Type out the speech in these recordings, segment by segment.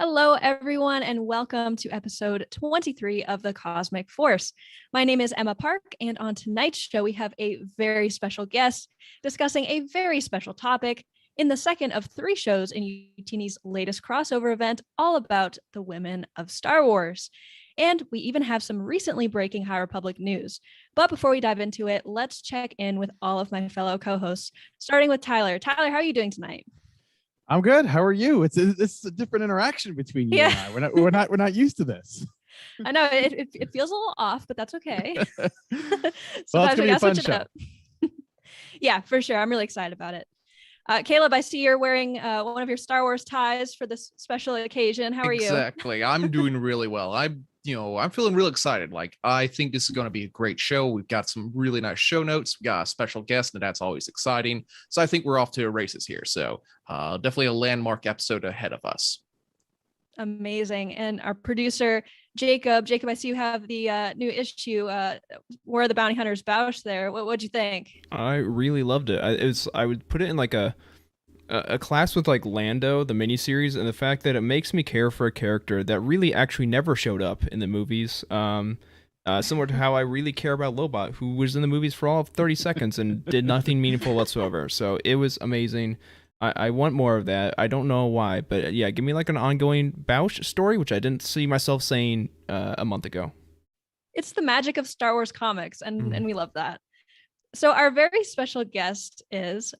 Hello, everyone, and welcome to episode 23 of The Cosmic Force. My name is Emma Park, and on tonight's show, we have a very special guest discussing a very special topic in the second of three shows in UTini's latest crossover event, all about the women of Star Wars. And we even have some recently breaking High Republic news. But before we dive into it, let's check in with all of my fellow co-hosts, starting with Tyler. Tyler, how are you doing tonight? I'm good. How are you? It's a different interaction between you and I. We're not used to this. I know it feels a little off, but that's okay. Well, it's gonna be a fun show. Yeah, for sure. I'm really excited about it. Caleb, I see you're wearing one of your Star Wars ties for this special occasion. How are you? Exactly. I'm doing really well. I'm feeling real excited. Like, I think this is going to be a great show. We've got some really nice show notes. We got a special guest, and that's always exciting. So I think we're off to the races here. So definitely a landmark episode ahead of us. Amazing. And our producer, Jacob, I see you have the new issue, War of the Bounty Hunters Bausch there. What'd you think? I really loved it. I would put it in like a class with like Lando, the miniseries, and the fact that it makes me care for a character that really actually never showed up in the movies. Similar to how I really care about Lobot, who was in the movies for all of 30 seconds and did nothing meaningful whatsoever. So it was amazing. I want more of that. I don't know why, but yeah, give me like an ongoing Bausch story, which I didn't see myself saying a month ago. It's the magic of Star Wars comics, and we love that. So our very special guest is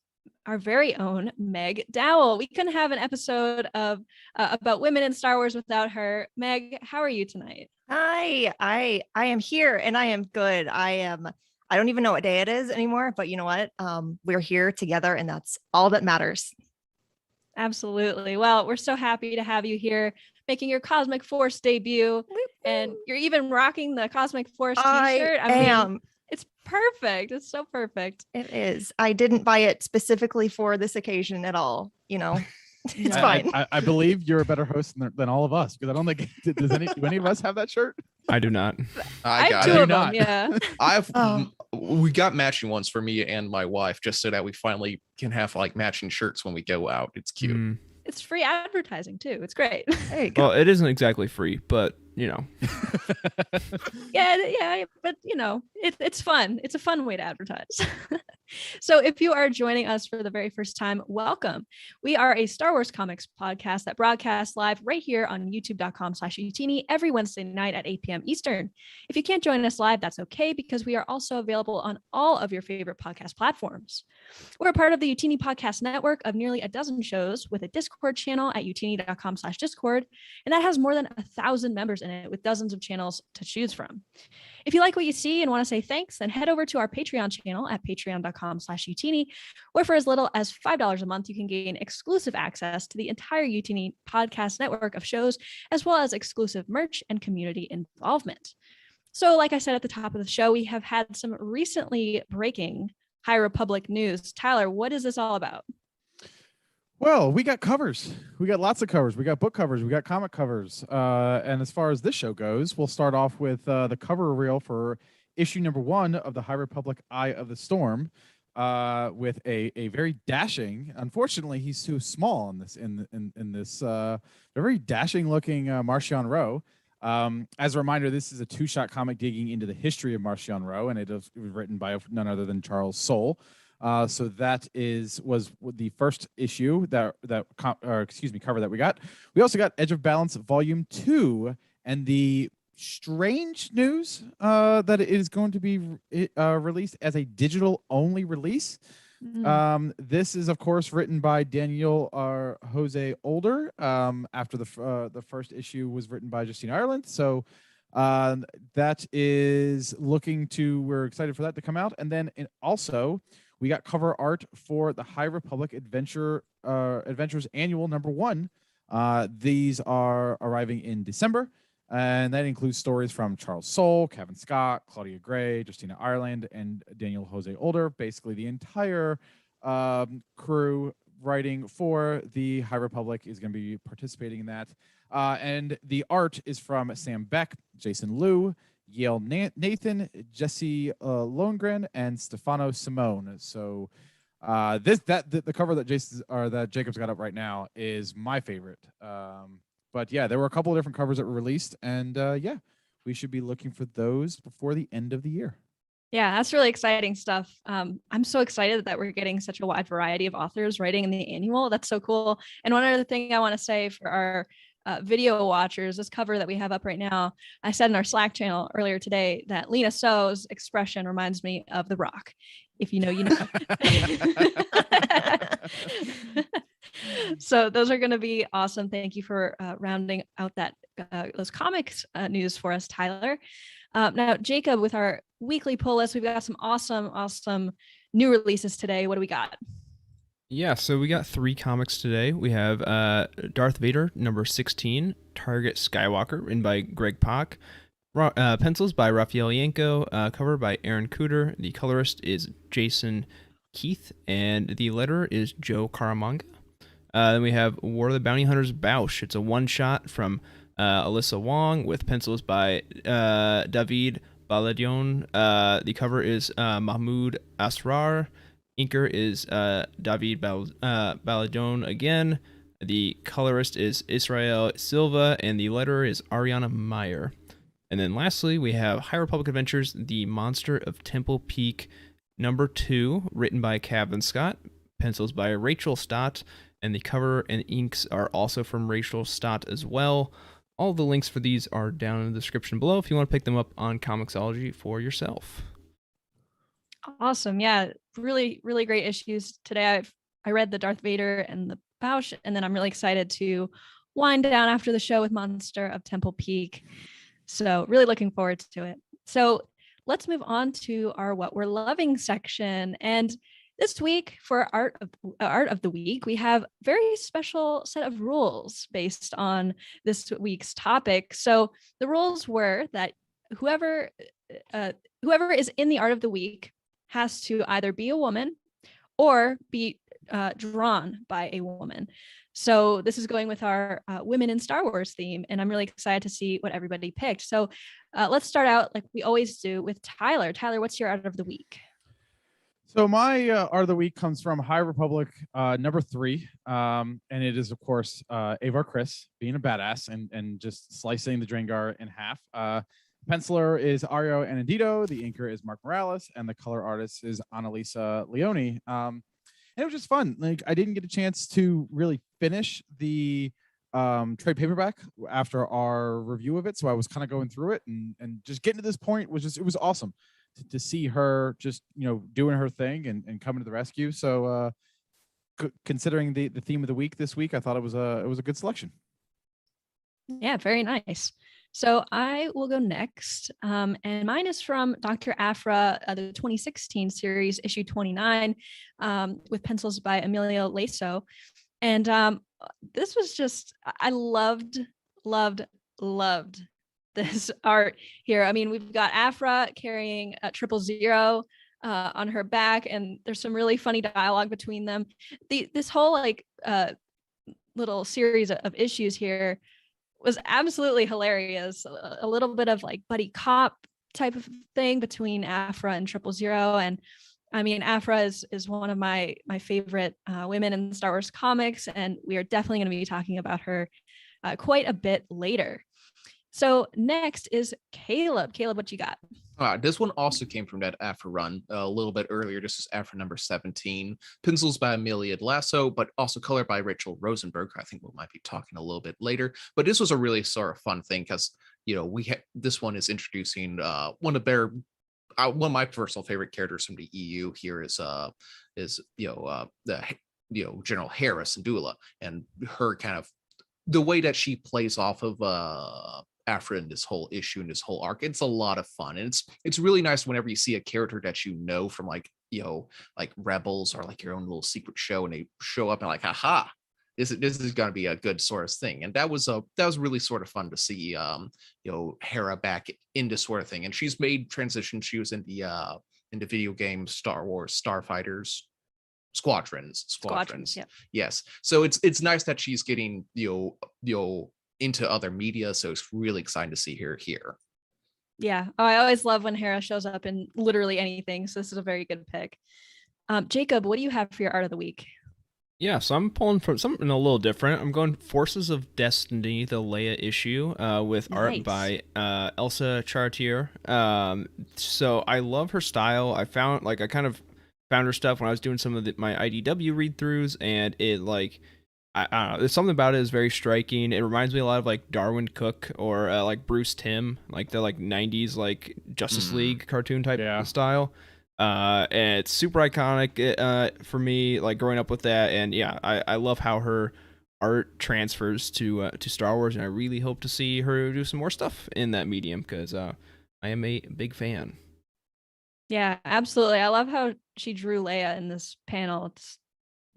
our very own Meg Dowell. We couldn't have an episode of about women in Star Wars without her. Meg, how are you tonight? Hi, I am here and I am good. I don't even know what day it is anymore, but you know what? We're here together and that's all that matters. Absolutely. Well, we're so happy to have you here making your Cosmic Force debut. And you're even rocking the Cosmic Force t-shirt. I am. It's perfect. It's so perfect. It is. I didn't buy it specifically for this occasion at all. It's fine. I believe you're a better host than all of us, because I don't think do any of us have that shirt? I do not. I have two of them. Yeah. We got matching ones for me and my wife, just so that we finally can have like matching shirts when we go out. It's cute. It's free advertising too. It's great. There you go. Well, it isn't exactly free, but yeah, but it's fun. It's a fun way to advertise. So if you are joining us for the very first time, welcome. We are a Star Wars comics podcast that broadcasts live right here on youtube.com/utini every Wednesday night at 8 p.m. Eastern. If you can't join us live, that's okay, because we are also available on all of your favorite podcast platforms. We're a part of the Utini podcast network of nearly a dozen shows with a Discord channel at utini.com/discord, and that has more than 1,000 members in it with dozens of channels to choose from. If you like what you see and want to say thanks, then head over to our Patreon channel at patreon.com/utini, where for as little as $5 a month, you can gain exclusive access to the entire Utini podcast network of shows, as well as exclusive merch and community involvement. So like I said at the top of the show, we have had some recently breaking High Republic news. Tyler, what is this all about? Well, we got covers. We got lots of covers. We got book covers. We got comic covers. And as far as this show goes, we'll start off with the cover reel for issue number 1 of the High Republic Eye of the Storm, with a very dashing. Unfortunately, he's too small in this very dashing looking Marchion Ro. As a reminder, this is a 2-shot comic digging into the history of Marchion Ro, and it was written by none other than Charles Soule. So that was the first issue cover that we got. We also got Edge of Balance Volume 2, and the strange news that it is going to be released as a digital only release. This is of course written by Daniel Jose Older, after the first issue was written by Justine Ireland. So that is we're excited for that to come out. And then also we got cover art for the High Republic Adventures Annual number 1. These are arriving in December, and that includes stories from Charles Soule, Kevin Scott, Claudia Gray, Justina Ireland, and Daniel Jose Older. Basically, the entire crew writing for the High Republic is going to be participating in that. And the art is from Sam Beck, Jason Liu, Yale Nathan, Jesse Longren, and Stefano Simone. So the cover that Jacob's got up right now is my favorite. But yeah, there were a couple of different covers that were released, and yeah, we should be looking for those before the end of the year. Yeah, that's really exciting stuff. I'm so excited that we're getting such a wide variety of authors writing in the annual. That's so cool. And one other thing I want to say for our video watchers, this cover that we have up right now, I said in our Slack channel earlier today that Lena So's expression reminds me of The Rock. If you know, you know. So those are going to be awesome. Thank you for rounding out that those comics news for us, Tyler. Now, Jacob, with our weekly pull list, we've got some awesome new releases today. What do we got? Yeah, so we got 3 comics today. We have Darth Vader, number 16, Target Skywalker, written by Greg Pak. Pencils by Raphael Yanko, cover by Aaron Cooter. The colorist is Jason Keith, and the letterer is Joe Caramanga. Then we have War of the Bounty Hunters Bausch. It's a one-shot from Alyssa Wong with pencils by David Baladion. The cover is Mahmoud Asrar. Inker is David Baladion again. The colorist is Israel Silva, and the letterer is Ariana Meyer. And then lastly, we have High Republic Adventures, The Monster of Temple Peak, number 2, written by Kevin Scott, pencils by Rachel Stott, and the cover and inks are also from Rachel Stott as well. All the links for these are down in the description below if you want to pick them up on Comixology for yourself. Awesome. Yeah, really great issues today. I read the Darth Vader and the Bausch, and then I'm really excited to wind down after the show with Monster of Temple Peak. So really looking forward to it. So let's move on to our What We're Loving section. And this week for Art of the Week, we have a very special set of rules based on this week's topic. So the rules were that whoever is in the Art of the Week has to either be a woman or be drawn by a woman. So this is going with our Women in Star Wars theme, and I'm really excited to see what everybody picked. So let's start out like we always do with Tyler. Tyler, what's your Art of the Week? So my Art of the Week comes from High Republic number 3, and it is, of course, Avar Kriss being a badass and just slicing the Drengar in half. Penciler is Ario Anandito, the inker is Mark Morales, and the color artist is Annalisa Leone. And it was just fun. Like, I didn't get a chance to really finish the trade paperback after our review of it, so I was kind of going through it and just getting to this point was it was awesome to see her just doing her thing and coming to the rescue. So considering the theme of the week this week, I thought it was a good selection. Yeah, very nice. So I will go next, and mine is from Dr. Aphra, the 2016 series, issue 29, with pencils by Emilio Laso. And this was just, I loved this art here. I mean, we've got Aphra carrying a 000 on her back, and there's some really funny dialogue between them. This whole little series of issues here was absolutely hilarious. A little bit of like buddy cop type of thing between Aphra and 000. And I mean, Aphra is one of my favorite women in Star Wars comics, and we are definitely going to be talking about her quite a bit later. So next is Caleb. Caleb, what you got? This one also came from that Aphra run a little bit earlier. This is Aphra number 17. Pencils by Amelia Lasso, but also colored by Rachel Rosenberg. I think we might be talking a little bit later. But this was a really sort of fun thing because, this one is introducing one of my personal favorite characters from the EU here is General Harris and Dula, and her kind of the way that she plays off of Aphra in this whole issue and this whole arc. It's a lot of fun, and it's really nice whenever you see a character that from like Rebels or like your own little secret show, and they show up and like, haha, this is going to be a good sort of thing. And that was really sort of fun to see Hera back in this sort of thing. And she's made transition. She was in the video game Star Wars Starfighters Squadrons. Yeah. Yes. So it's nice that she's getting into other media. So it's really exciting to see her here. Yeah. Oh, I always love when Hera shows up in literally anything. So this is a very good pick. Jacob, what do you have for your Art of the Week? Yeah, so I'm pulling from something a little different. I'm going Forces of Destiny, the Leia issue, with art Nice. by Elsa Chartier. So I love her style. I kind of found her stuff when I was doing some of my IDW read throughs, and it like I don't know. There's something about it is very striking. It reminds me a lot of like Darwin Cook or like Bruce Timm, like the like '90s like Justice Mm. League cartoon type Yeah. style. And it's super iconic for me, like growing up with that. And yeah, I love how her art transfers to Star Wars, and I really hope to see her do some more stuff in that medium because I am a big fan. Yeah, absolutely. I love how she drew Leia in this panel.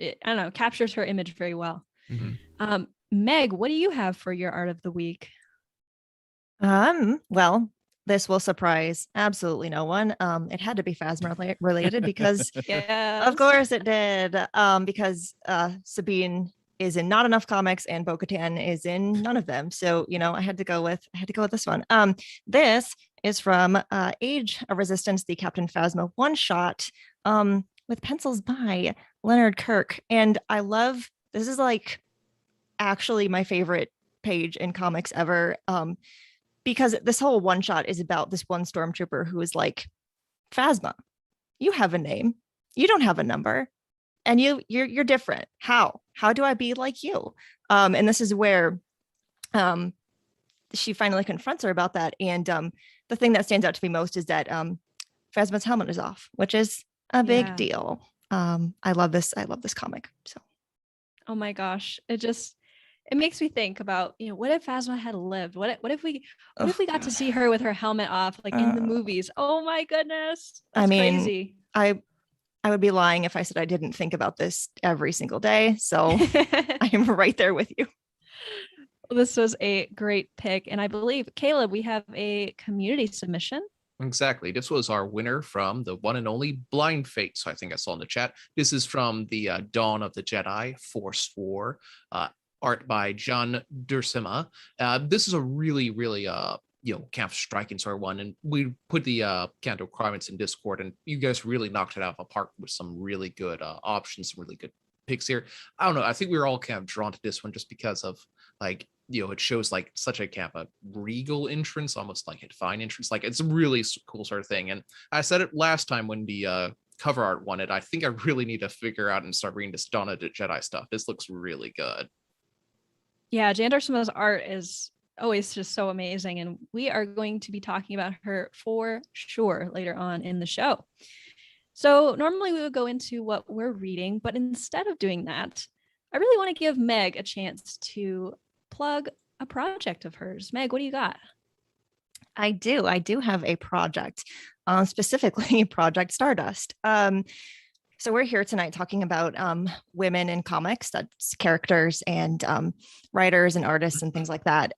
I don't know, captures her image very well. Mm-hmm. Meg, what do you have for your art of the week? Well, this will surprise absolutely no one. It had to be Phasma related because Yeah, of course it did. Because Sabine is in not enough comics and Bo-Katan is in none of them. So, I had to go with this one. This is from Age of Resistance, the Captain Phasma one shot, with pencils by Leonard Kirk. And I love this is like actually my favorite page in comics ever. Because this whole one shot is about this one stormtrooper who is like, Phasma, you have a name, you don't have a number, and you're different. How do I be like you? And this is where she finally confronts her about that. And the thing that stands out to me most is that Phasma's helmet is off, which is a big deal. I love this comic. So oh my gosh, it makes me think about, what if Phasma had lived? What if we got to see her with her helmet off, like in the movies? Oh my goodness, that's crazy. I would be lying if I said I didn't think about this every single day. So I am right there with you. This was a great pick, and I believe, Caleb, we have a community submission. Exactly. This was our winner from the one and only Blind Fate. So I think I saw in the chat. This is from the Dawn of the Jedi Force War, art by John Dursema. This is a really, really kind of striking sort of one. And we put the kind of requirements in Discord, and you guys really knocked it out of the park with some really good options, some really good picks here. I don't know. I think we were all kind of drawn to this one just because of like, it shows like such a kind of a regal entrance, almost like a fine entrance. Like it's a really cool sort of thing. And I said it last time when the cover art won it. I think I really need to figure out and start reading this Dawn of the Jedi stuff. This looks really good. Yeah, Jan Dursema's art is always just so amazing, and we are going to be talking about her for sure later on in the show. So normally we would go into what we're reading, but instead of doing that, I really want to give Meg a chance to plug a project of hers. Meg, what do you got? I do have a project, specifically Project Stardust. So we're here tonight talking about women in comics, that's characters and writers and artists and things like that.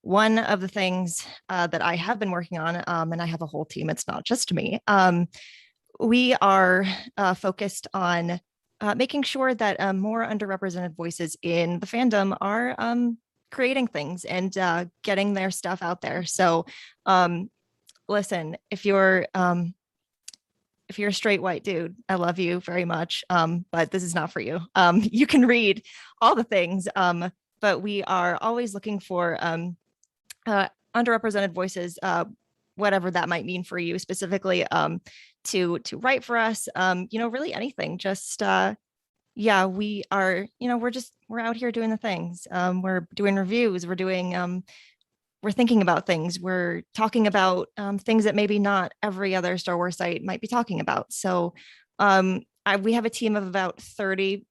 One of the things that I have been working on, and I have a whole team, it's not just me, we are focused on making sure that more underrepresented voices in the fandom are creating things and getting their stuff out there. So listen, if you're a straight white dude, I love you very much, but this is not for you. You can read all the things, but we are always looking for underrepresented voices, whatever that might mean for you specifically, to write for us, really anything. Just we are, we're out here doing the things. We're doing reviews, we're thinking about things. We're talking about things that maybe not every other Star Wars site might be talking about. So we have a team of about 30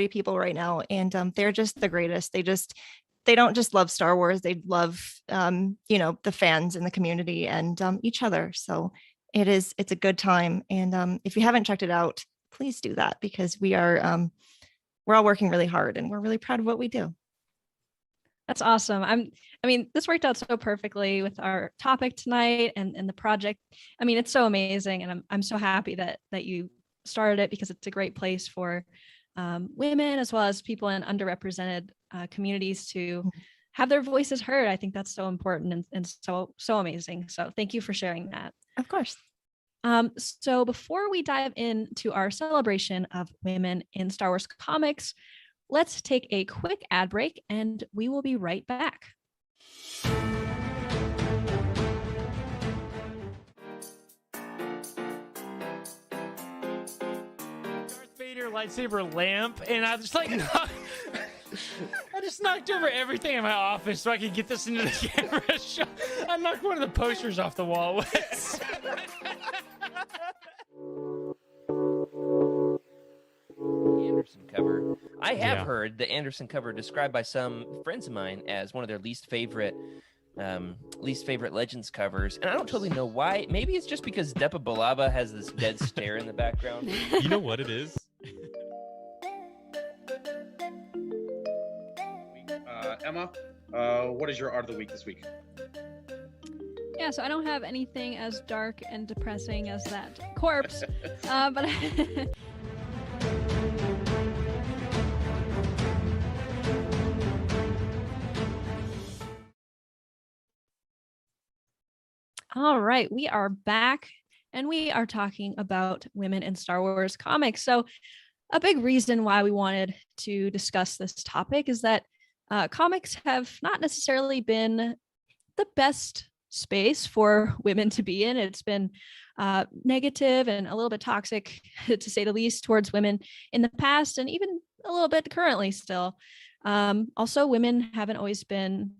people right now, and they're just the greatest. They don't just love Star Wars. They love, the fans and the community and each other. So it's a good time. And if you haven't checked it out, please do that, because we're all working really hard and we're really proud of what we do. That's awesome. This worked out so perfectly with our topic tonight and the project. It's so amazing, and I'm so happy that you started it, because it's a great place for women as well as people in underrepresented communities to have their voices heard. I think that's so important and so amazing. So thank you for sharing that. Of course. So before we dive into our celebration of women in Star Wars comics, let's take a quick ad break and we will be right back. Darth Vader lightsaber lamp, and I just like I just knocked over everything in my office so I could get this into the camera shot. I knocked one of the posters off the wall. Anderson cover. I have heard the Anderson cover described by some friends of mine as one of their least favorite Legends covers, and I don't totally know why. Maybe it's just because Depa Balaba has this dead stare in the background. You know what it is? Emma, what is your art of the week this week? Yeah, so I don't have anything as dark and depressing as that corpse, but all right, we are back and we are talking about women in Star Wars comics. So a big reason why we wanted to discuss this topic is that comics have not necessarily been the best space for women to be in. It's been negative and a little bit toxic, to say the least, towards women in the past and even a little bit currently still. Also, women haven't always been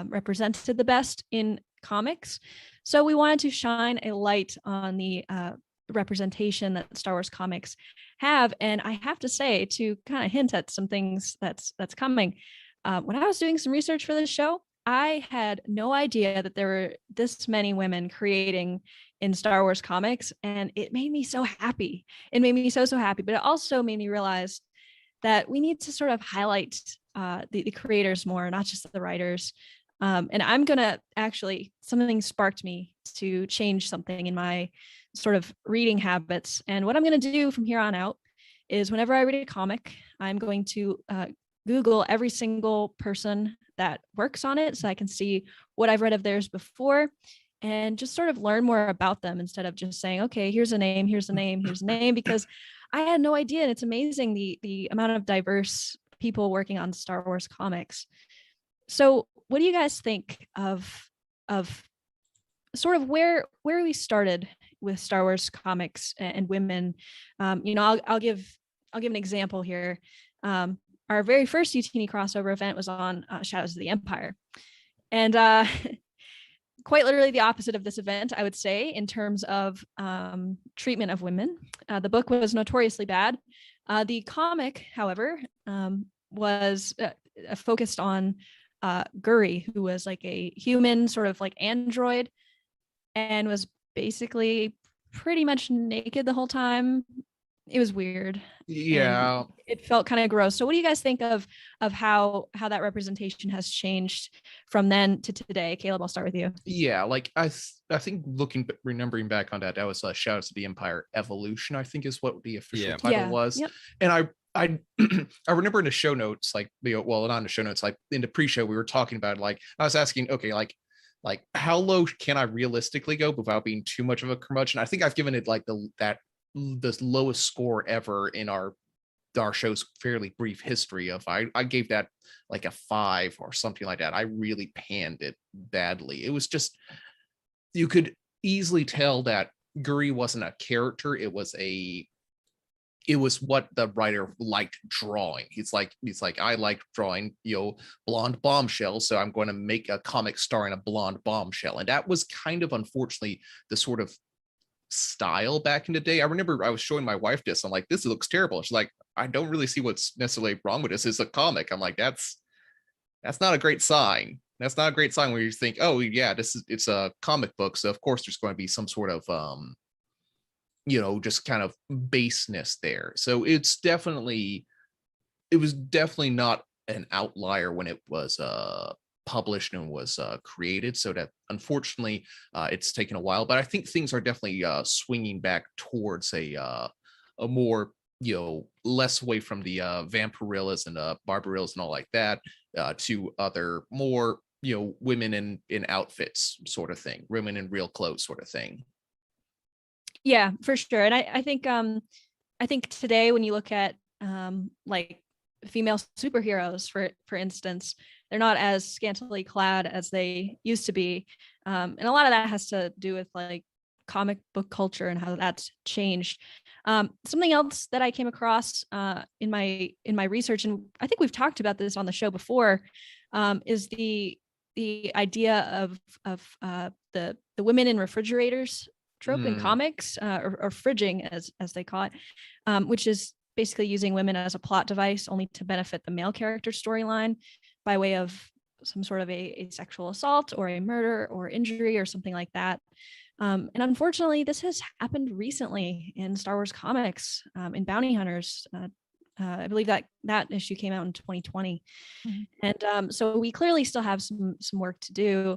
represented the best in comics. So we wanted to shine a light on the representation that Star Wars comics have. And I have to say, to kind of hint at some things that's coming, when I was doing some research for this show, I had no idea that there were this many women creating in Star Wars comics, and it made me so happy. It made me so happy, but it also made me realize that we need to sort of highlight the creators more, not just the writers. And I'm gonna actually, something sparked me to change something in my sort of reading habits. And what I'm gonna do from here on out is whenever I read a comic, I'm going to Google every single person that works on it so I can see what I've read of theirs before and just sort of learn more about them instead of just saying, okay, here's a name, here's a name, here's a name, because I had no idea. And it's amazing the amount of diverse people working on Star Wars comics. So what do you guys think of sort of where we started with Star Wars comics and women? I'll give an example here. Our very first UTN crossover event was on Shadows of the Empire. And quite literally the opposite of this event, I would say, in terms of treatment of women. The book was notoriously bad. The comic, however, was focused on Guri, who was like a human sort of like android and was basically pretty much naked the whole time. It was weird. Yeah. And it felt kind of gross. So what do you guys think of how that representation has changed from then to today? Caleb, I'll start with you. Yeah, like I think remembering back on that was Shadows of the Empire Evolution, I think is what the official title was. Yep. And I remember in the show notes, like, well, not in the show notes, like in the pre-show, we were talking about, like, I was asking, okay, like how low can I realistically go without being too much of a curmudgeon? I think I've given it like the lowest score ever in our show's fairly brief history of, I gave that like a 5 or something like that. I really panned it badly. It was just, you could easily tell that Guri wasn't a character. It was what the writer liked drawing. He's like, I like drawing, blonde bombshell, so I'm going to make a comic starring a blonde bombshell. And that was kind of, unfortunately, the sort of style back in the day. I remember I was showing my wife this. I'm like, this looks terrible. She's like, I don't really see what's necessarily wrong with this. It's a comic. I'm like, that's not a great sign. That's not a great sign where you think, oh yeah, it's a comic book, so of course there's going to be some sort of just kind of baseness there. So it was definitely not an outlier when it was published and was created. So that, unfortunately, it's taken a while, but I think things are definitely swinging back towards a more, less away from the vampirillas and barbarillas and all like that, to other more, women in outfits sort of thing, women in real clothes sort of thing. Yeah, for sure. And I think today when you look at like female superheroes, for instance, they're not as scantily clad as they used to be. And a lot of that has to do with like comic book culture and how that's changed. Something else that I came across in my research, and I think we've talked about this on the show before, is the idea of the women in refrigerators trope in comics, or fridging as they call it, which is basically using women as a plot device only to benefit the male character storyline by way of some sort of a sexual assault or a murder or injury or something like that. And unfortunately, this has happened recently in Star Wars comics, in Bounty Hunters. I believe that issue came out in 2020, and so we clearly still have some work to do.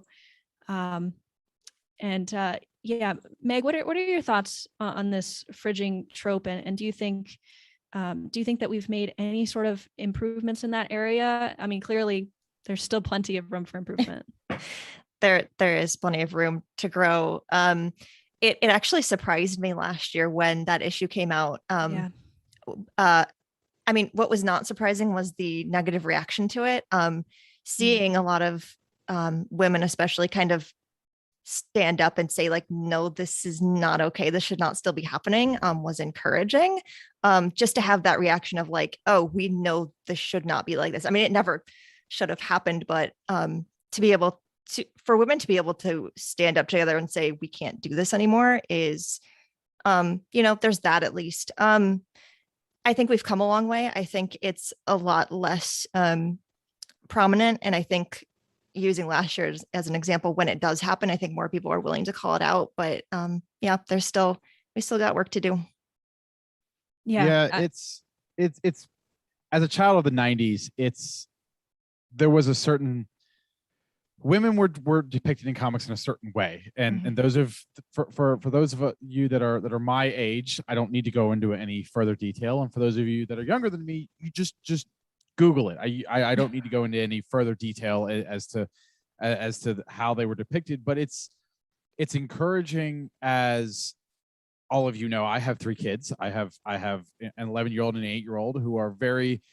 Yeah, Meg, what are your thoughts on this fridging trope, and do you think that we've made any sort of improvements in that area? I mean, clearly there's still plenty of room for improvement. There is plenty of room to grow. It actually surprised me last year when that issue came out. I mean, what was not surprising was the negative reaction to it. Seeing a lot of women, especially, kind of stand up and say like, no, this is not okay, this should not still be happening, was encouraging. Just to have that reaction of like, oh, we know this should not be like this. I mean, it never should have happened, but to be able to, for women to be able to stand up together and say we can't do this anymore is, there's that at least. I think we've come a long way. I think it's a lot less prominent, and I think using last year as an example, when it does happen, I think more people are willing to call it out. But yeah, we still got work to do. Yeah, it's as a child of the 90s, there was a certain, women were depicted in comics in a certain way, and those for those of you that are my age, I don't need to go into any further detail, and for those of you that are younger than me, you just Google it. I don't need to go into any further detail as to how they were depicted, but it's encouraging. As all of you know, I have 3 kids. I have an 11-year-old and an 8-year-old who are very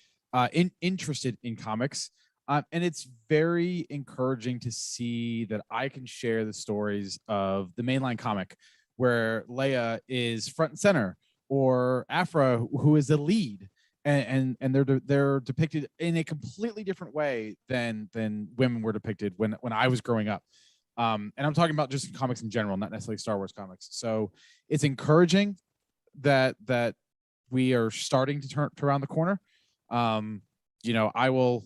interested in comics, and it's very encouraging to see that I can share the stories of the mainline comic where Leia is front and center, or Aphra, who is the lead. And they're depicted in a completely different way than women were depicted when I was growing up. And I'm talking about just comics in general, not necessarily Star Wars comics. So it's encouraging that we are starting to turn around the corner. I will,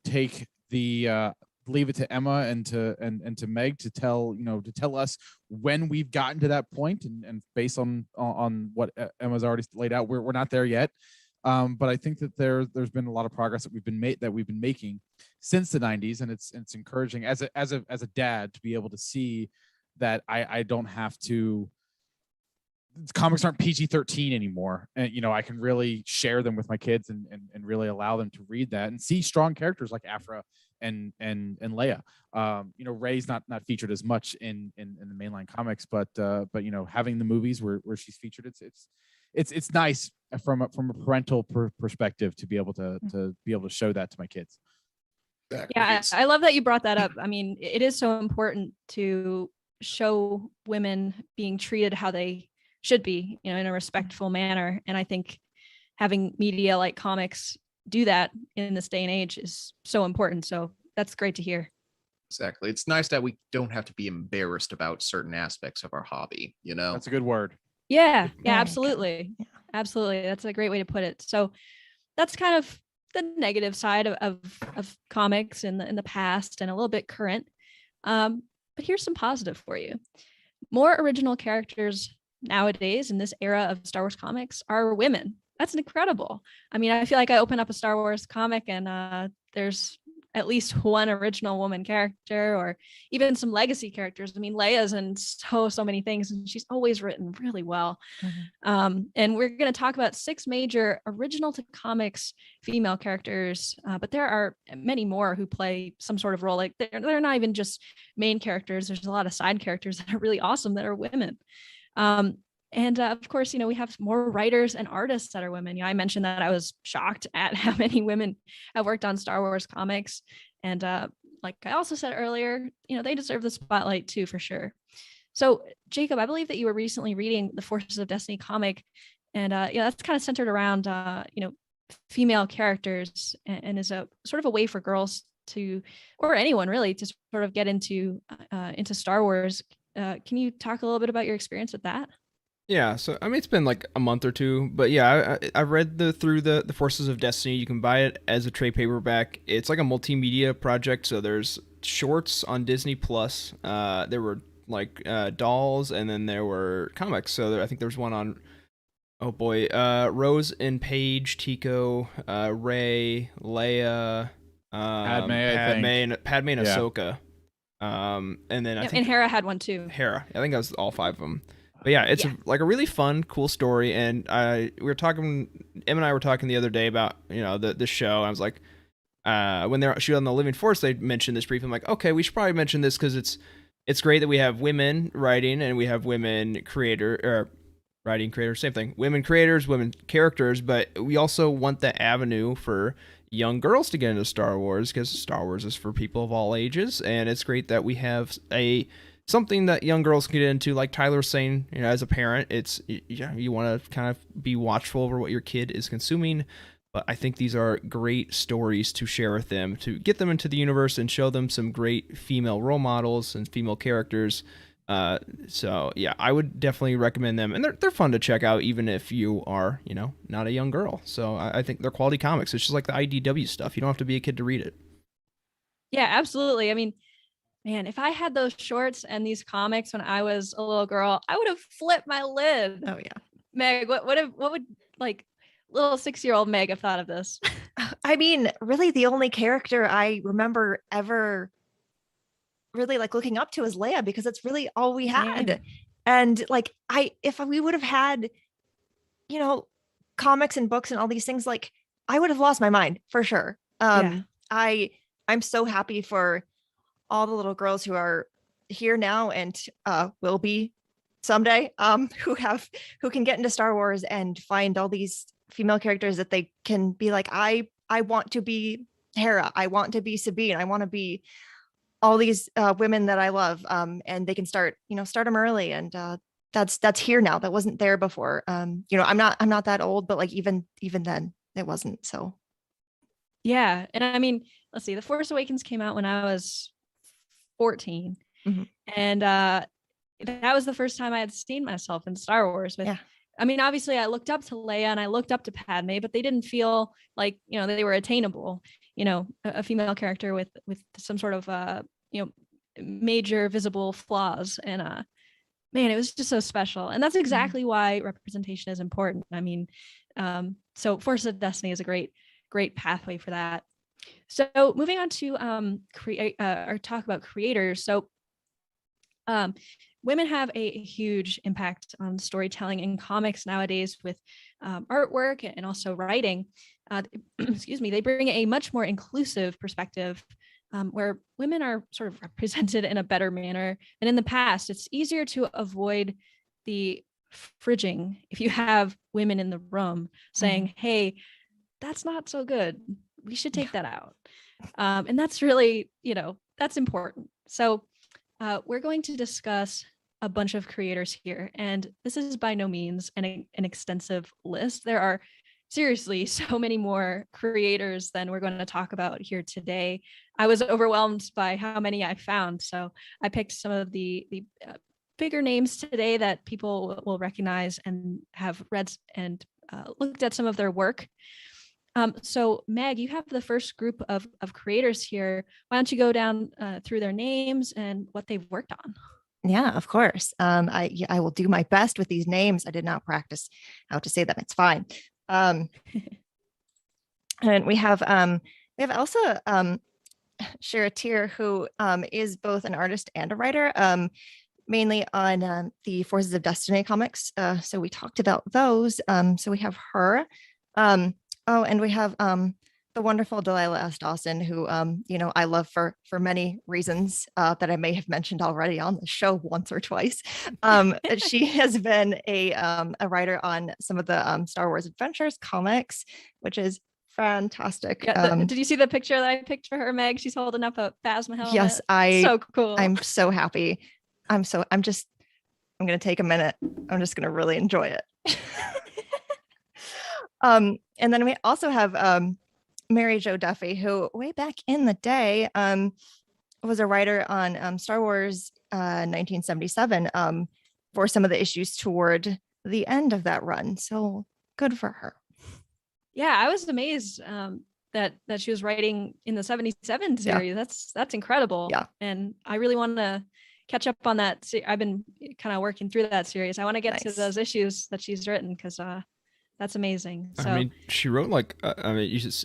take the leave it to Emma and to Meg to tell us when we've gotten to that point, and based on what Emma's already laid out, we're not there yet. But I think that there's been a lot of progress that we've been making since the 90s, and it's encouraging as a dad to be able to see that I don't have to. Comics aren't PG-13 anymore, and I can really share them with my kids and really allow them to read that and see strong characters like Aphra and Leia. Rey's not featured as much in the mainline comics, but having the movies where she's featured, it's nice from a parental perspective to be able to show that to my kids. Yeah, I love that you brought that up. I mean, it is so important to show women being treated how they should be, in a respectful manner. And I think having media like comics do that in this day and age is so important. So that's great to hear. Exactly. It's nice that we don't have to be embarrassed about certain aspects of our hobby, That's a good word. Yeah, absolutely. Yeah. Absolutely. That's a great way to put it. So that's kind of the negative side of comics in the past and a little bit current. But here's some positive for you. More original characters nowadays in this era of Star Wars comics are women. That's incredible. I mean, I feel like I open up a Star Wars comic and there's at least one original woman character, or even some legacy characters. I mean, Leia's in so many things, and she's always written really well. And we're going to talk about 6 major original to comics female characters, but there are many more who play some sort of role. Like they're not even just main characters. There's a lot of side characters that are really awesome that are women. And of course, we have more writers and artists that are women. I mentioned that I was shocked at how many women have worked on Star Wars comics. And like I also said earlier, they deserve the spotlight too, for sure. So, Jacob, I believe that you were recently reading the Forces of Destiny comic. And that's kind of centered around, female characters, and is a sort of a way for girls to, or anyone really, to sort of get into Star Wars. Can you talk a little bit about your experience with that? Yeah, so I mean it's been like a month or two, but yeah, I read through the Forces of Destiny. You can buy it as a trade paperback. It's like a multimedia project, so there's shorts on Disney Plus. There were like dolls, and then there were comics. So I think there was one on, oh boy, Rose and Paige, Tico, Rey, Leia, Padme, I think. Padme and Yeah. Ahsoka. And then I think and Hera had one too. Hera. I think that was all 5 of them. But yeah, it's like a really fun, cool story. And Em and I were talking the other day about, the show. I was like, when they're shooting on the Living Force, they mentioned this briefly. I'm like, okay, we should probably mention this because it's great that we have women writing and we have women writing creators, same thing. Women creators, women characters, but we also want the avenue for young girls to get into Star Wars because Star Wars is for people of all ages. And it's great that we have something that young girls can get into, like Tyler was saying, as a parent, it's, you want to kind of be watchful over what your kid is consuming. But I think these are great stories to share with them, to get them into the universe and show them some great female role models and female characters. So yeah, I would definitely recommend them. And they're fun to check out, even if you are, not a young girl. So I think they're quality comics. It's just like the IDW stuff. You don't have to be a kid to read it. Yeah, absolutely. I mean, man, if I had those shorts and these comics when I was a little girl, I would have flipped my lid. Oh yeah. Meg, what would like little 6-year-old Meg have thought of this? I mean, really the only character I remember ever really like looking up to is Leia, because it's really all we had. Same. And like if we would have had, comics and books and all these things, like I would have lost my mind for sure. I'm so happy for all the little girls who are here now and will be someday, who can get into Star Wars and find all these female characters that they can be like, I want to be Hera, I want to be Sabine, I want to be all these women that I love, and they can start them early, and that's here now. That wasn't there before. I'm not that old, but like even then it wasn't. So yeah, and I mean, let's see, The Force Awakens came out when I was 14, and that was the first time I had seen myself in Star Wars. I mean, obviously I looked up to Leia and I looked up to Padme, but they didn't feel like, they were attainable, a female character with some sort of, major visible flaws. And man, it was just so special. And that's exactly why representation is important. I mean, so Force of Destiny is a great pathway for that. So moving on to or talk about creators. So women have a huge impact on storytelling in comics nowadays with artwork and also writing. Excuse me, they bring a much more inclusive perspective where women are sort of represented in a better manner than in the past. It's easier to avoid the fridging if you have women in the room saying, hey, that's not so good. We should take that out. And that's really, that's important. So we're going to discuss a bunch of creators here, and this is by no means an extensive list. There are seriously so many more creators than we're going to talk about here today. I was overwhelmed by how many I found, so I picked some of the bigger names today that people will recognize and have read and looked at some of their work. So Meg, you have the first group of creators here. Why don't you go down through their names and what they've worked on? Yeah, of course. I will do my best with these names. I did not practice how to say them. It's fine. And we have Elsa Charretier, who is both an artist and a writer, mainly on the Forces of Destiny comics. So we talked about those. So we have her. And we have the wonderful Delilah S. Dawson, who I love for many reasons that I may have mentioned already on the show once or twice. She has been a writer on some of the Star Wars Adventures comics, which is fantastic. Yeah, did you see the picture that I picked for her, Meg? She's holding up a Phasma helmet. Yes, so cool. I'm so happy. I'm gonna take a minute. I'm just gonna really enjoy it. And then we also have Mary Jo Duffy, who way back in the day was a writer on Star Wars 1977 for some of the issues toward the end of that run. So good for her. Yeah, I was amazed that she was writing in the 77 series. Yeah. That's incredible. Yeah. And I really want to catch up on that. I've been kind of working through that series. I want to get to those issues that she's written because that's amazing. So I mean, she wrote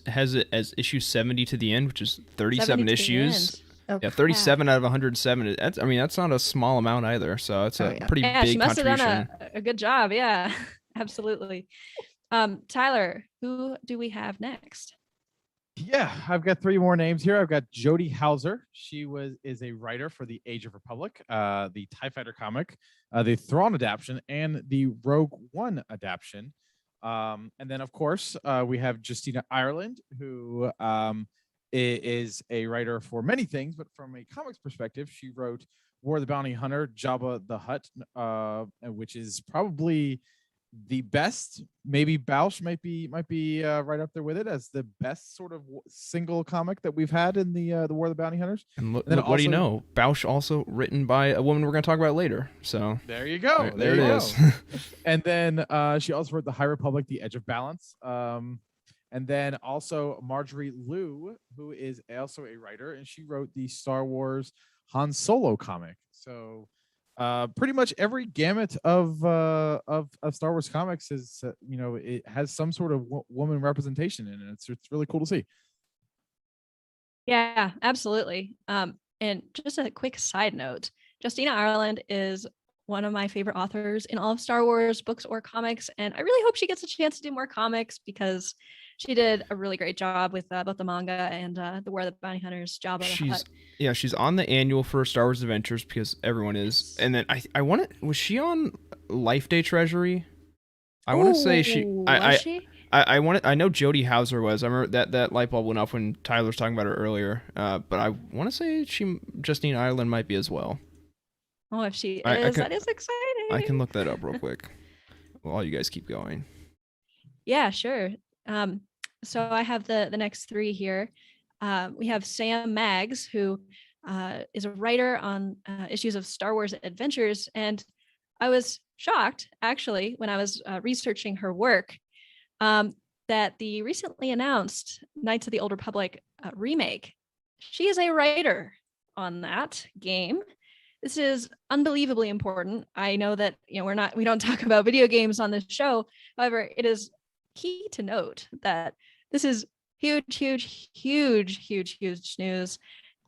has it as issue 70 to the end, which is 37 issues. Oh, yeah, 37 out of 107. That's not a small amount either. So it's a pretty big she must contribution. have done a good job. Yeah, absolutely. Tyler, who do we have next? Yeah, I've got 3 more names here. I've got Jody Hauser. She is a writer for the Age of Republic, the TIE Fighter comic, the Thrawn adaptation, and the Rogue One adaptation. And then, of course, we have Justina Ireland, who is a writer for many things, but from a comics perspective, she wrote War of the Bounty Hunter, Jabba the Hutt, which is probably the best. Maybe Bausch might be right up there with it as the best sort of single comic that we've had in the War of the Bounty Hunters. And look, what do you know? Bausch also written by a woman we're going to talk about later. So there you go. There it is. And then she also wrote the High Republic, The Edge of Balance. And then also Marjorie Liu, who is also a writer, and she wrote the Star Wars Han Solo comic. So pretty much every gamut of Star Wars comics is it has some sort of woman representation in it. It's really cool to see. Yeah, absolutely. And just a quick side note, Justina Ireland is one of my favorite authors in all of Star Wars books or comics, and I really hope she gets a chance to do more comics because she did a really great job with both the manga and the War of the Bounty Hunters. Jabba the Hutt. Yeah, she's on the annual for Star Wars Adventures because everyone is. And then was she on Life Day Treasury? I want to say she. I know Jody Hauser was. I remember that light bulb went off when Tyler was talking about her earlier. But I want to say Justine Ireland might be as well. Oh, if she is, that is exciting. I can look that up real quick while you guys keep going. Yeah, sure. So I have the next 3 here. We have Sam Maggs, who is a writer on issues of Star Wars Adventures. And I was shocked, actually, when I was researching her work, that the recently announced Knights of the Old Republic remake, she is a writer on that game. This is unbelievably important. I know that we don't talk about video games on this show. However, it is key to note that this is huge news.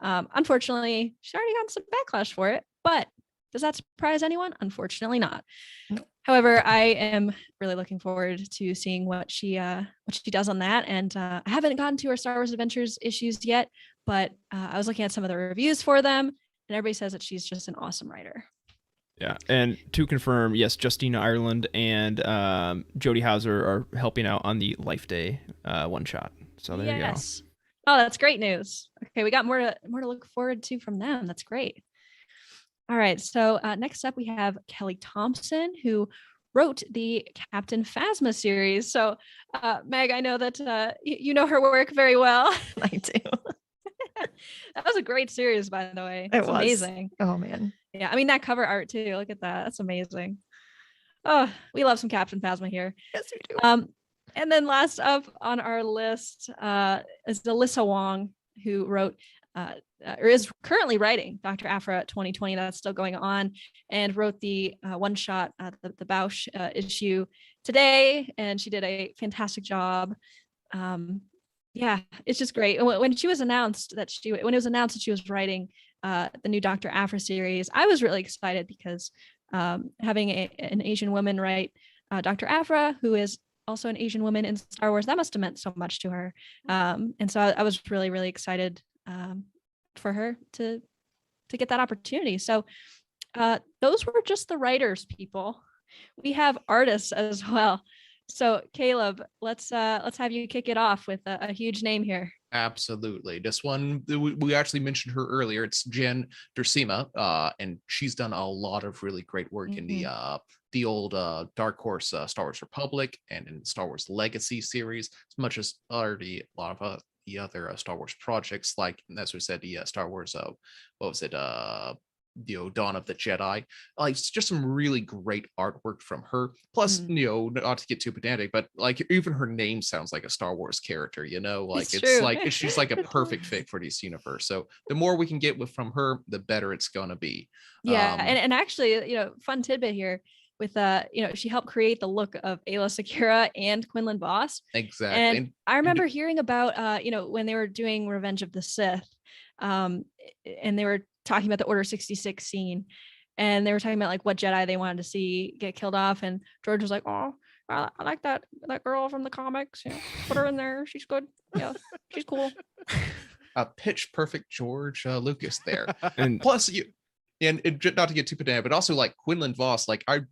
Unfortunately, she already got some backlash for it, but does that surprise anyone? Unfortunately not. No. However, I am really looking forward to seeing what she does on that. And I haven't gotten to her Star Wars Adventures issues yet, but I was looking at some of the reviews for them, and everybody says that she's just an awesome writer. Yeah, and to confirm, yes, Justina Ireland and Jody Hauser are helping out on the Life Day one shot. So there you go. Oh, that's great news. Okay, we got more to look forward to from them. That's great. All right, so next up we have Kelly Thompson, who wrote the Captain Phasma series. So, Meg, I know that you know her work very well. I do. That was a great series, by the way. It was amazing. Oh man. Yeah, I mean that cover art too. Look at that. That's amazing. Oh, we love some Captain Phasma here. Yes, we do. And then last up on our list is Alyssa Wong, who wrote or is currently writing Dr. Aphra 2020. That's still going on, and wrote the one shot, the Bausch issue today, and she did a fantastic job. Yeah, it's just great. When it was announced that she was writing the new Dr. Aphra series, I was really excited because having an Asian woman write Dr. Aphra, who is also an Asian woman in Star Wars. That must have meant so much to her. And so I was really, really excited for her to get that opportunity. So those were just the writers, people. We have artists as well. So Caleb, let's have you kick it off with a huge name here. Absolutely. This one, we actually mentioned her earlier. It's Jen Duursema, and she's done a lot of really great work in the old Dark Horse Star Wars Republic and in Star Wars Legacy series, as much as already a lot of the other Star Wars projects, like, as we said, the Star Wars, what was it? Dawn of the Jedi. Like, it's just some really great artwork from her. Plus, not to get too pedantic, but like even her name sounds like a Star Wars character, like it's like she's like a perfect fit for this universe. So the more we can get from her, the better it's gonna be. Yeah, and actually, fun tidbit here with she helped create the look of Ayla Secura and Quinlan Vos. Exactly. And I remember hearing about when they were doing Revenge of the Sith, and they were talking about the Order 66 scene, and they were talking about like what Jedi they wanted to see get killed off, and George was like, "Oh, I like that girl from the comics. Put her in there. She's good. Yeah, she's cool." Pitch perfect George Lucas there. And plus and not to get too pedantic, but also like Quinlan Vos, like I'm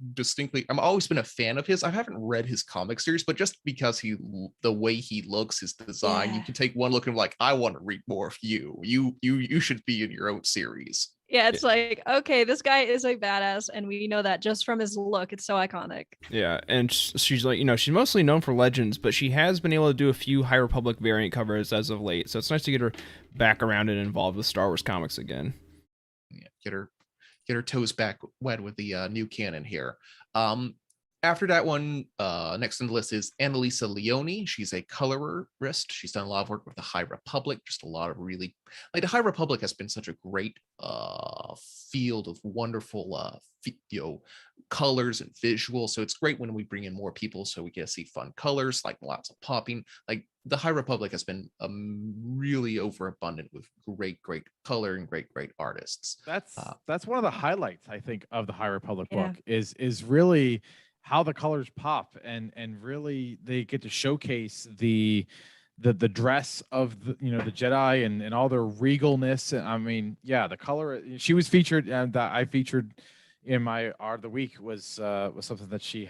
always been a fan of his. I haven't read his comic series, but just because the way he looks, his design, you can take one look and like, I want to read more of you. You should be in your own series. Yeah, it's like, okay, this guy is a badass, and we know that just from his look. It's so iconic. Yeah, and she's like, she's mostly known for Legends, but she has been able to do a few High Republic variant covers as of late. So it's nice to get her back around and involved with Star Wars comics again. Yeah, get her toes back wet with the new canon here. After that one, next on the list is Annalisa Leone. She's a colorist. She's done a lot of work with the High Republic. Just a lot of really, like, the High Republic has been such a great field of wonderful colors and visuals. So it's great when we bring in more people so we get to see fun colors, like lots of popping. Like, the High Republic has been really overabundant with great color and great artists. That's one of the highlights, I think, of the High Republic book is really how the colors pop, and really they get to showcase the dress of the the Jedi and all their regalness. I mean, yeah, the color. She was featured, and that I featured in my art of the week was something that she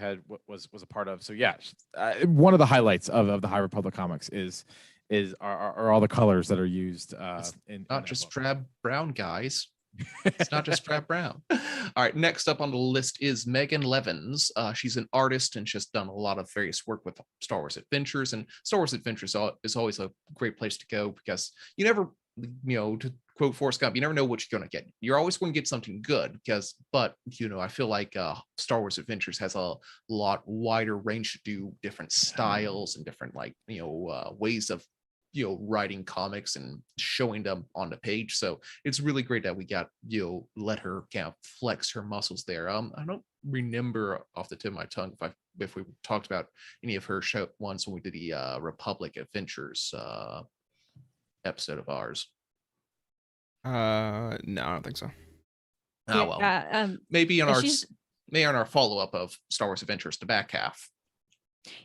was a part of. So yeah, one of the highlights of the High Republic comics are all the colors that are used. In not just drab brown, guys. It's not just Brad Brown. All right, next up on the list is Megan Levins. She's an artist, and she's done a lot of various work with Star Wars Adventures, and Star Wars Adventures is always a great place to go because you never, to quote Forrest Gump, you never know what you're going to get. You're always going to get something good but I feel like Star Wars Adventures has a lot wider range to do different styles and different ways of writing comics and showing them on the page. So it's really great that we got let her kind of flex her muscles there. I don't remember off the tip of my tongue if we talked about any of her show ones when we did the Republic Adventures episode of ours. No, I don't think so. Oh well, maybe on our follow-up of Star Wars Adventures, the back half.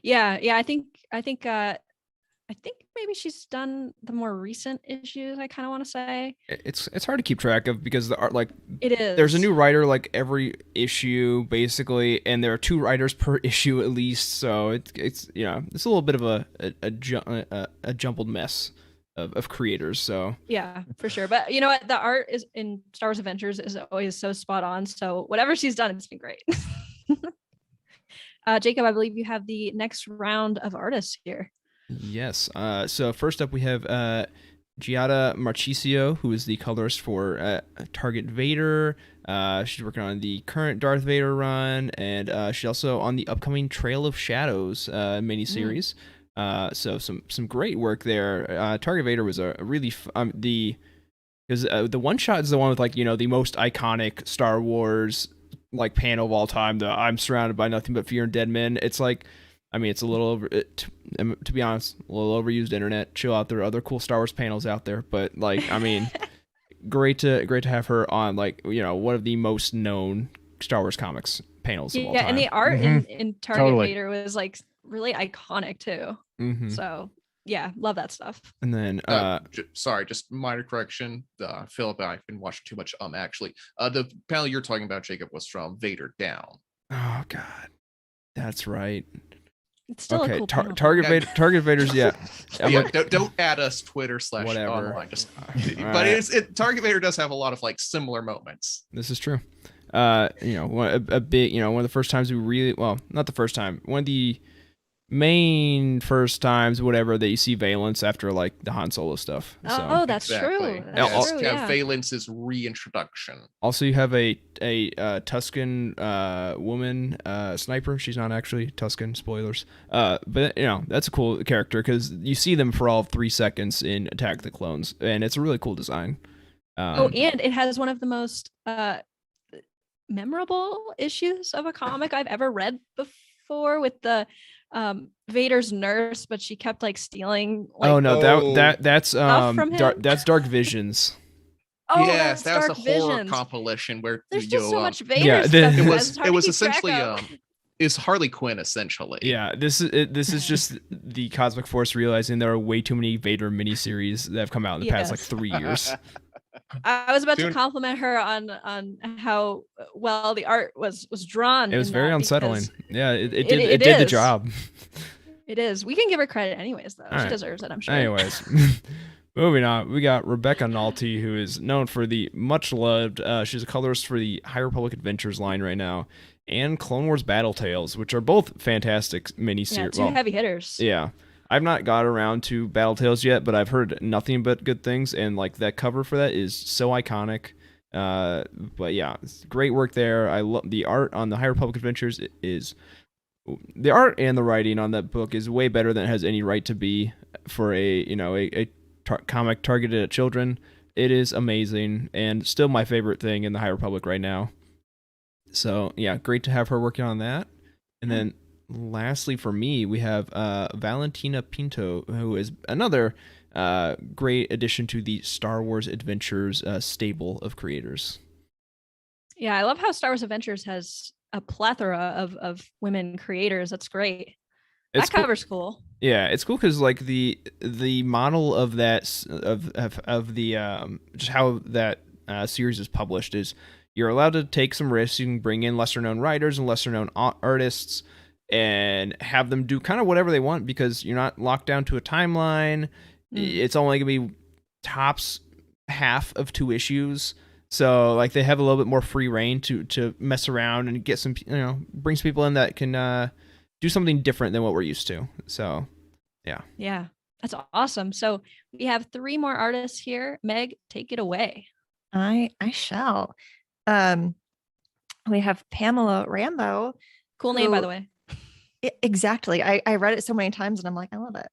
Yeah, I think maybe she's done the more recent issues. I kind of want to say it's hard to keep track of because the art, like, it is. There's a new writer like every issue basically, and there are 2 writers per issue at least. So it's a little bit of a jumbled mess of creators. So yeah, for sure. But you know what? The art is in Star Wars Adventures is always so spot on. So whatever she's done, it's been great. Jacob, I believe you have the next round of artists here. Yes. So first up, we have Giada Marchisio, who is the colorist for Target Vader. She's working on the current Darth Vader run, and she's also on the upcoming Trail of Shadows miniseries. So some great work there. Target Vader was a really because the one shot is the one with the most iconic Star Wars panel of all time. The I'm surrounded by nothing but fear and dead men. It's it's a little over, to be honest, a little overused internet. Chill out. There are other cool Star Wars panels out there, but great to have her on one of the most known Star Wars comics panels of all time. Yeah, and the art in Target Vader was really iconic too. Mhm. So yeah, love that stuff. And then sorry, just minor correction. Philip, I've been watching too much. Actually, the panel you're talking about, Jacob, was from Vader Down. oh god, that's right. It's still Okay, a cool panel. Target Vader's Yeah, like, don't add us Twitter / Whatever. online. Just, All but right. Target Vader does have a lot of like similar moments. This is true. A big, one of the first times we really, well, not the first time, one of the main first times, whatever, that you see Valence after like the Han Solo stuff. So. Oh, that's Exactly. true. That's true. Yeah. Valence's reintroduction. Also, you have a Tuscan woman sniper. She's not actually Tuscan. Spoilers. But that's a cool character because you see them for all of 3 seconds in Attack the Clones, and it's a really cool design. And it has one of the most memorable issues of a comic I've ever read before, with the Vader's nurse, but she kept like stealing. Like, that's from him? that's Dark Visions. Oh, Yes, that was a Dark horror Visions. compilation where There's just so much Vader yeah, stuff. it It's hard was to keep track essentially of. is Harley Quinn essentially. Yeah, this is just the Cosmic Force realizing there are way too many Vader miniseries that have come out in the past like Yes. 3 years. I was about to Soon- compliment her on how well the art was drawn. It was in very that, unsettling. because Yeah, it it did the is. job. It is. We can give her credit anyways, though. All She right. deserves it, I'm sure. Anyways, moving on, we got Rebecca Nalty, who is known for the much loved. She's a colorist for the High Republic Adventures line right now, and Clone Wars Battle Tales, which are both fantastic Yeah, miniseries. two heavy hitters. Yeah. I've not got around to Battle Tales yet, but I've heard nothing but good things, and like that cover for that is so iconic. But yeah, it's great work there. I love the art on the High Republic Adventures. The art and the writing on that book is way better than it has any right to be for a comic targeted at children. It is amazing and still my favorite thing in the High Republic right now. So yeah, great to have her working on that. And then lastly for me, we have Valentina Pinto, who is another great addition to the Star Wars Adventures stable of creators. Yeah, I love how Star Wars Adventures has a plethora of women creators. That's great. It's That cover's cool. Yeah, it's cool because like the model of that of the just how that series is published is you're allowed to take some risks. You can bring in lesser known writers and lesser known artists and have them do kind of whatever they want because you're not locked down to a timeline. It's only gonna be tops half of 2 issues. So like they have a little bit more free reign to mess around and get some, bring some people in that can do something different than what we're used to. So Yeah, that's awesome. So we have 3 more artists here. Meg, take it away. I shall. We have Pamela Rambo. Cool name, by who- the way. Exactly. I read it so many times and I'm like, I love it.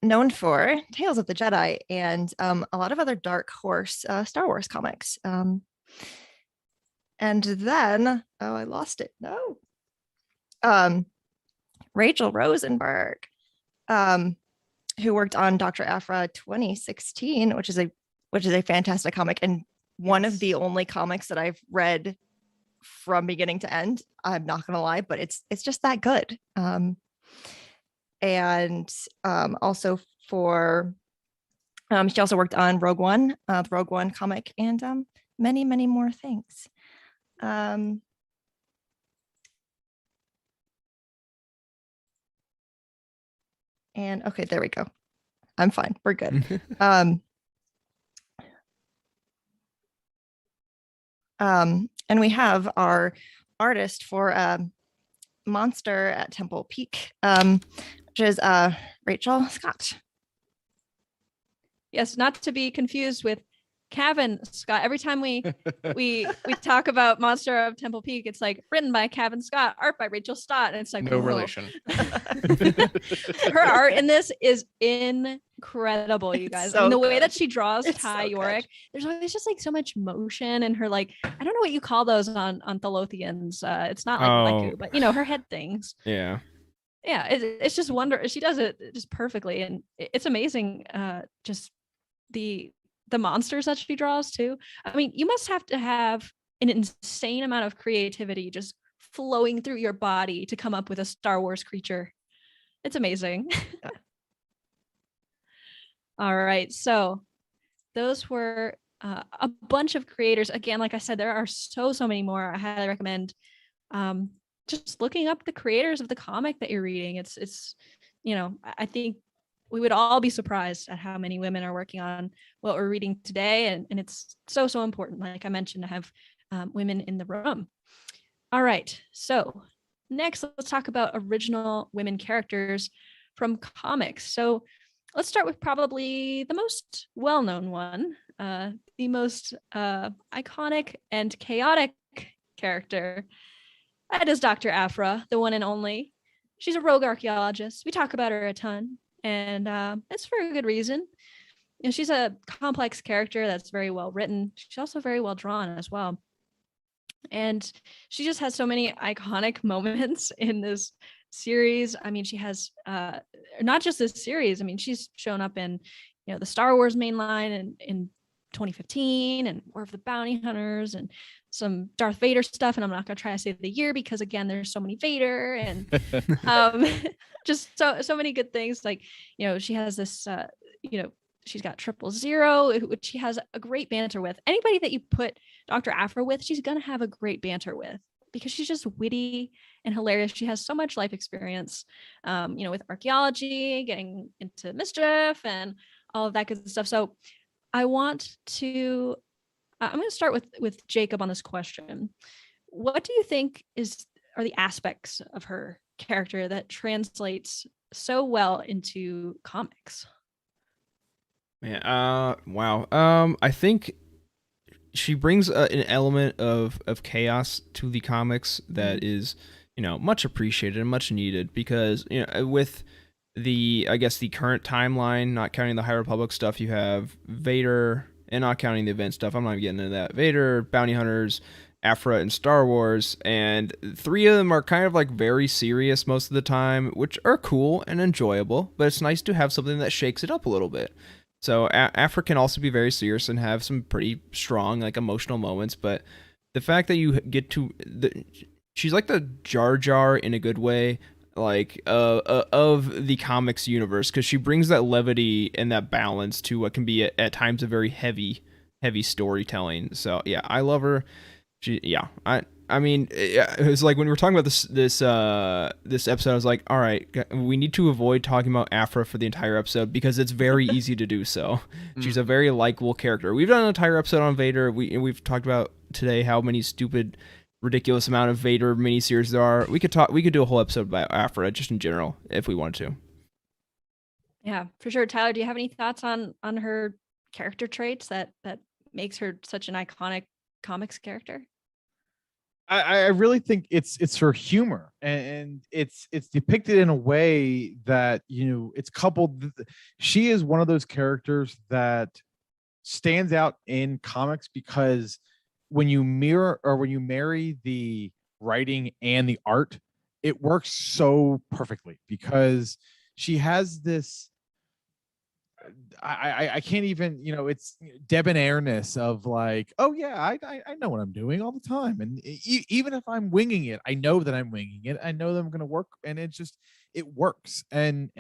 Known for Tales of the Jedi and a lot of other Dark Horse Star Wars comics. And then, I lost it. No. Rachel Rosenberg, who worked on Dr. Aphra 2016, which is a fantastic comic and one of the only comics that I've read from beginning to end. I'm not gonna lie, but it's just that good. And also for she also worked on Rogue One, the Rogue One comic, and many more things. And okay, there we go. I'm fine. We're good. And we have our artist for Monster at Temple Peak, which is Rachel Scott. Yes, not to be confused with Kevin Scott. Every time we talk about Monster of Temple Peak, it's like written by Kevin Scott, art by Rachel Stott, and it's like No whoa. relation. Her art in this is incredible, you guys. So I mean, the way good. that she draws It's Ty so good. Yorick, there's always just like so much motion and her like, I don't know what you call those on Thalothians. It's not like Leku, but her head things. yeah. Yeah, it's just wonder. She does it just perfectly, and it's amazing. Just the monsters that she draws too. I mean, you must have to have an insane amount of creativity just flowing through your body to come up with a Star Wars creature. It's amazing. All right. So those were a bunch of creators. Again, like I said, there are so many more. I highly recommend just looking up the creators of the comic that you're reading. It's I think we would all be surprised at how many women are working on what we're reading today. And it's so important, like I mentioned, to have women in the room. All right. So next, let's talk about original women characters from comics. So let's start with probably the most well-known one, the most iconic and chaotic character. That is Dr. Aphra, the one and only. She's a rogue archaeologist. We talk about her a ton, and it's for a good reason. She's a complex character that's very well written. She's also very well drawn as well. And she just has so many iconic moments in this series. I mean, she has not just this series. I mean, she's shown up in, the Star Wars mainline in 2015 and War of the Bounty Hunters and some Darth Vader stuff. And I'm not going to try to say the year because, again, there's so many Vader and just so many good things. Like, she has this, she's got 000, which she has a great banter with. Anybody that you put Dr. Aphra with, she's going to have a great banter with because she's just witty and hilarious. She has so much life experience, with archaeology, getting into mischief and all of that good stuff. So I'm going to start with Jacob on this question. What do you think are the aspects of her character that translates so well into comics? Yeah. Wow. I think she brings an element of chaos to the comics that is, much appreciated and much needed because, with the current timeline, not counting the High Republic stuff, you have Vader, and not counting the event stuff. I'm not even getting into that. Vader, Bounty Hunters, Aphra, and Star Wars, and 3 of them are kind of like very serious most of the time, which are cool and enjoyable, but it's nice to have something that shakes it up a little bit. So Aphra can also be very serious and have some pretty strong, like, emotional moments, but the fact that you get to she's like the Jar Jar in a good way, like of the comics universe, because she brings that levity and that balance to what can be at times a very heavy storytelling. So yeah, I love her. I mean, it was like when we were talking about this episode, I was like, all right, we need to avoid talking about Aphra for the entire episode because it's very easy to do so. She's a very likable character. We've done an entire episode on Vader. We've talked about today how many stupid, ridiculous amount of Vader miniseries there are. We could do a whole episode about Aphra just in general if we wanted to. Yeah, for sure. Tyler, do you have any thoughts on her character traits that makes her such an iconic comics character? I really think it's her humor, and it's depicted in a way that it's coupled. She is one of those characters that stands out in comics because when you marry the writing and the art, it works so perfectly because she has this. I can't even, it's debonairness of like, oh yeah, I know what I'm doing all the time. And even if I'm winging it, I know that I'm winging it. I know that I'm going to work, and it works. And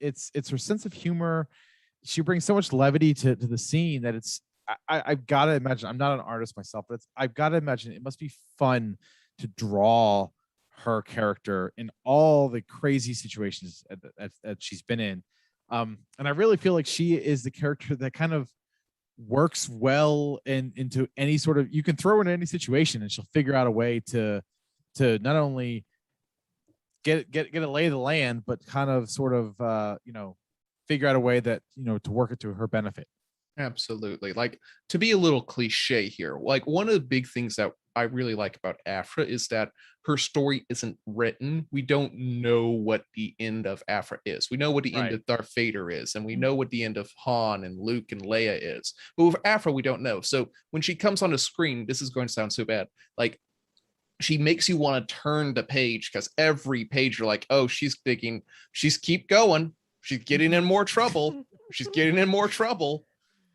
it's her sense of humor. She brings so much levity to the scene that I've got to imagine, I'm not an artist myself, but I've got to imagine it must be fun to draw her character in all the crazy situations that she's been in. And I really feel like she is the character that kind of works well into any sort of, you can throw her in any situation and she'll figure out a way to not only get a lay of the land, but kind of sort of, figure out a way that, to work it to her benefit. Absolutely. Like, to be a little cliche here, like one of the big things that I really like about Aphra is that her story isn't written. We don't know what the end of Aphra is. We know what the end of Darth Vader is, and we know what the end of Han and Luke and Leia is. But with Aphra, we don't know. So when she comes on the screen, this is going to sound so bad. Like, she makes you want to turn the page because every page you're like, oh, she's keep going. She's getting in more trouble. She's getting in more trouble.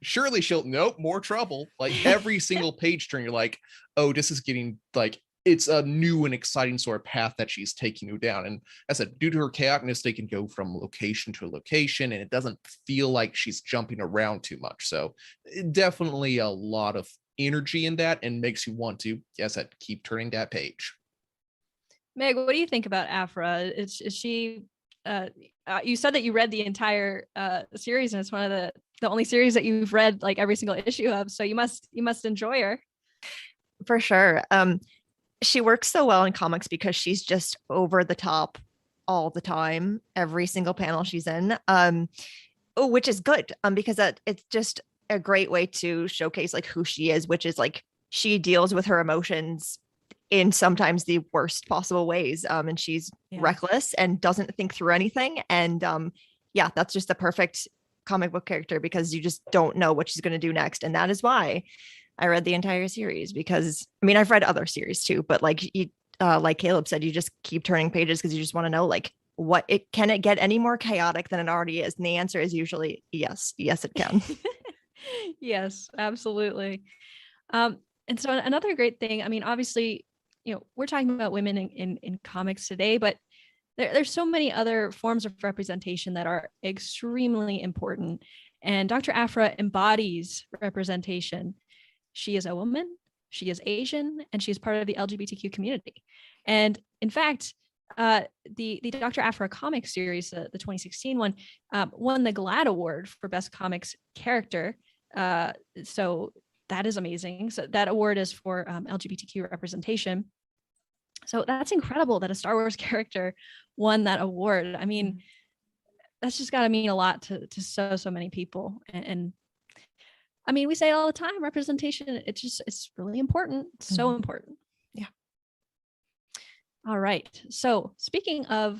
Surely she'll, nope, more trouble. Like every single page turn, you're like, oh, this is getting like it's a new and exciting sort of path that she's taking you down. And as I said, due to her chaoticness, they can go from location to location, and it doesn't feel like she's jumping around too much. So definitely a lot of energy in that, and makes you want to, yes, I keep turning that page. Meg, what do you think about Afra? Is she? You said that you read the entire series, and it's one of the only series that you've read like every single issue of. So you must enjoy her. For sure. She works so well in comics because she's just over the top all the time, every single panel she's in, which is good, because it's just a great way to showcase like who she is, which is like she deals with her emotions in sometimes the worst possible ways, and she's reckless and doesn't think through anything. And yeah, that's just the perfect comic book character, because you just don't know what she's going to do next. And that is why I read the entire series, because I mean, I've read other series too, but like like Caleb said, you just keep turning pages because you just want to know like can it get any more chaotic than it already is? And the answer is usually yes, it can. Yes, absolutely. And so another great thing, I mean, obviously, we're talking about women in comics today, but there's so many other forms of representation that are extremely important. And Dr. Afra embodies representation. She is a woman, she is Asian, and she is part of the LGBTQ community. And in fact, the Dr. Afra comic series, the 2016 one, won the GLAAD Award for Best Comics Character. So that is amazing. So that award is for LGBTQ representation. So that's incredible that a Star Wars character won that award. I mean, that's just got to mean a lot to so many people. And I mean, we say it all the time, representation, it's really important. It's so important. Yeah. All right. So speaking of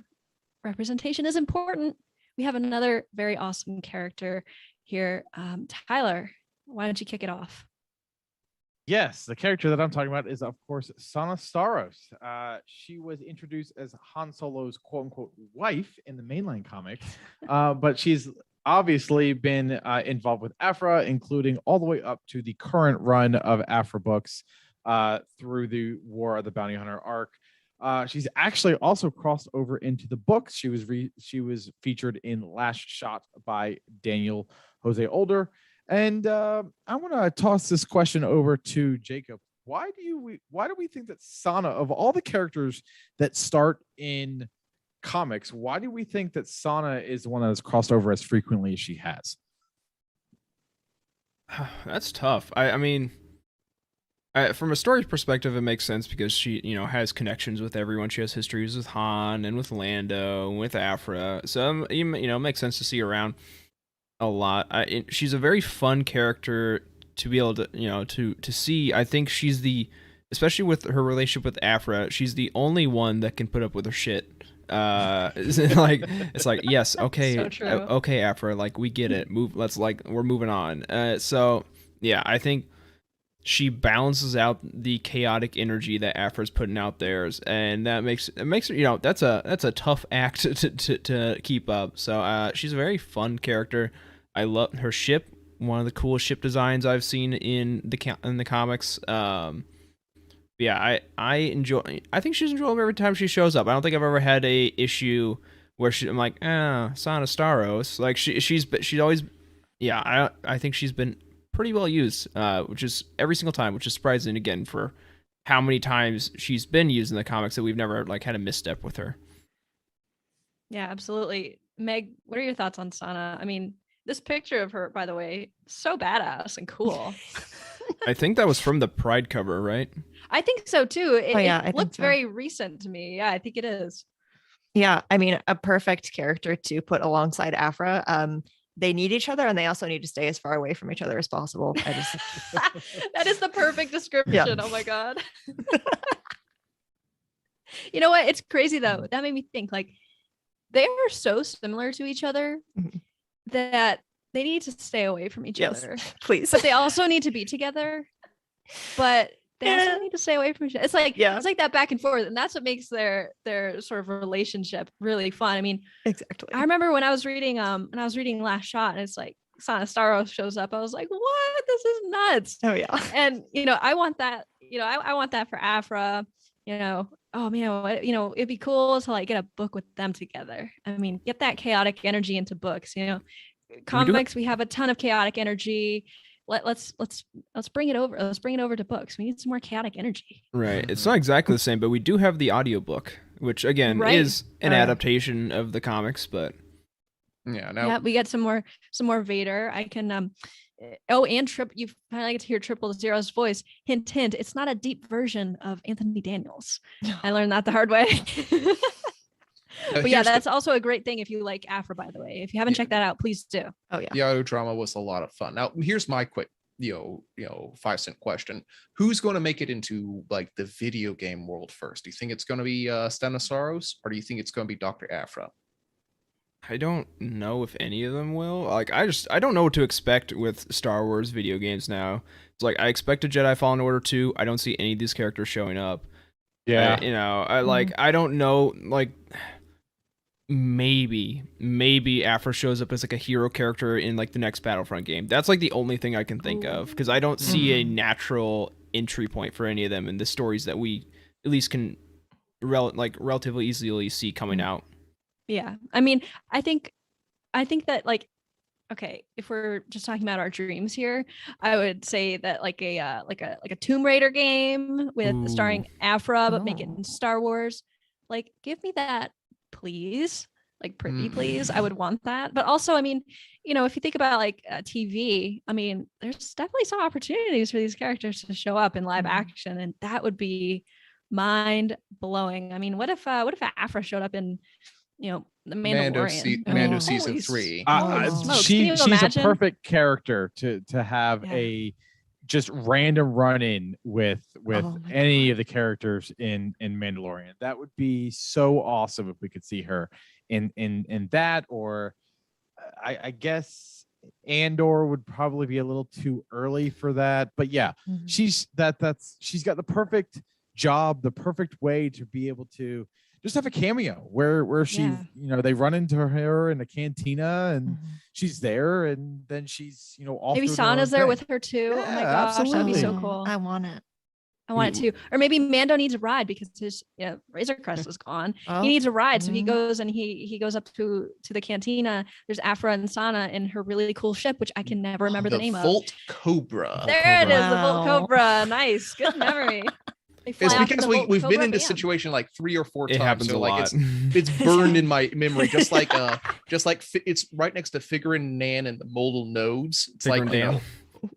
representation is important, we have another very awesome character here. Tyler, why don't you kick it off? Yes, the character that I'm talking about is, of course, Sana Starros. She was introduced as Han Solo's quote-unquote wife in the mainline comics, but she's obviously been involved with Afra, including all the way up to the current run of Afra books through the War of the Bounty Hunter arc. She's actually also crossed over into the books. She was featured in Last Shot by Daniel Jose Older. And I want to toss this question over to Jacob. Why do we think that Sana, of all the characters that start in comics, why do we think that Sana is the one that has crossed over as frequently as she has? That's tough. I mean, from a story perspective, it makes sense because she, has connections with everyone. She has histories with Han and with Lando and with Afra. So, it makes sense to see her around a lot. She's a very fun character to be able to, to see. I think she's especially with her relationship with Afra, she's the only one that can put up with her shit. It's like yes, okay, So okay, Afra, like we get it. We're moving on. So yeah, I think she balances out the chaotic energy that Afra's putting out there, and that makes her, that's a tough act to keep up. So she's a very fun character. I love her ship, one of the coolest ship designs I've seen in the comics. Yeah, I enjoy. I think she's enjoyable every time she shows up. I don't think I've ever had a issue where I'm like, Sana Starros. Like she's always, yeah. I think she's been pretty well used, which is every single time, which is surprising again for how many times she's been used in the comics that we've never like had a misstep with her. Yeah, absolutely. Meg, what are your thoughts on Sana? I mean, this picture of her, by the way, so badass and cool. I think that was from the Pride cover, right? I think so too. It looked so. very recent to me. Yeah, I think it is. Yeah, I mean, a perfect character to put alongside Afra. They need each other, and they also need to stay as far away from each other as possible. That is the perfect description. Yeah. Oh my god. You know what? It's crazy though. That made me think like they are so similar to each other that they need to stay away from each other. Please. But they also need to be together. But they also need to stay away from each other. It's like it's like that back and forth, and that's what makes their sort of relationship really fun. I mean, exactly. I remember when I was reading Last Shot, and it's like Sana Starros shows up. I was like, what? This is nuts. Oh yeah. And I want that. I want that for Afra. oh man, it'd be cool to like get a book with them together. I mean, get that chaotic energy into books. Comics, we have a ton of chaotic energy. Let's bring it over. Let's bring it over to books. We need some more chaotic energy. Right. It's not exactly the same, but we do have the audiobook, which again is an adaptation of the comics, but yeah, we get some more Vader. I can and you finally get to hear 000's voice. Hint, hint. It's not a deep version of Anthony Daniels. I learned that the hard way. But yeah, that's also a great thing if you like Afro, by the way. If you haven't checked that out, please do. Oh yeah. The audio drama was a lot of fun. Now, here's my quick, 5-cent question. Who's going to make it into like the video game world first? Do you think it's going to be Stanosaurus, or do you think it's going to be Dr. Afra? I don't know if any of them will. Like, I don't know what to expect with Star Wars video games now. It's like, I expect a Jedi Fallen Order 2. I don't see any of these characters showing up. Yeah. I don't know, like, maybe Afra shows up as like a hero character in like the next Battlefront game. That's like the only thing I can think of, because I don't see a natural entry point for any of them in the stories that we at least can relatively easily see coming out. Yeah. I mean, I think that like, okay, if we're just talking about our dreams here, I would say that like a Tomb Raider game with starring Afra, but make it in Star Wars. Like, give me that, please. Like, pretty please. I would want that. But also, I mean, if you think about like TV, I mean, there's definitely some opportunities for these characters to show up in live action, and that would be mind blowing. I mean, what if Afra showed up in the Mandalorian. Mando season 3. She's a perfect character to have a just random run-in with any of the characters in Mandalorian. That would be so awesome if we could see her in that, or I guess Andor would probably be a little too early for that. But yeah, she's got the perfect job, the perfect way to be able to just have a cameo where she, they run into her in a cantina and she's there, and then she's, off. Maybe Sana's there with her too. Yeah, oh my gosh, absolutely. that'd be so cool. I want it. I want it too. Or maybe Mando needs a ride because his Razor Crest is gone. He needs a ride, so he goes and he goes up to the cantina. There's Afra and Sana in her really cool ship, which I can never remember the name of. Volt Cobra. There it is, the Volt Cobra. Nice, good memory. It's because we've been in this situation like 3 or 4 times. It happens a lot. It's burned in my memory, just like it's right next to Figurin Dan and the Moldal Nodes. It's Figurin Dan.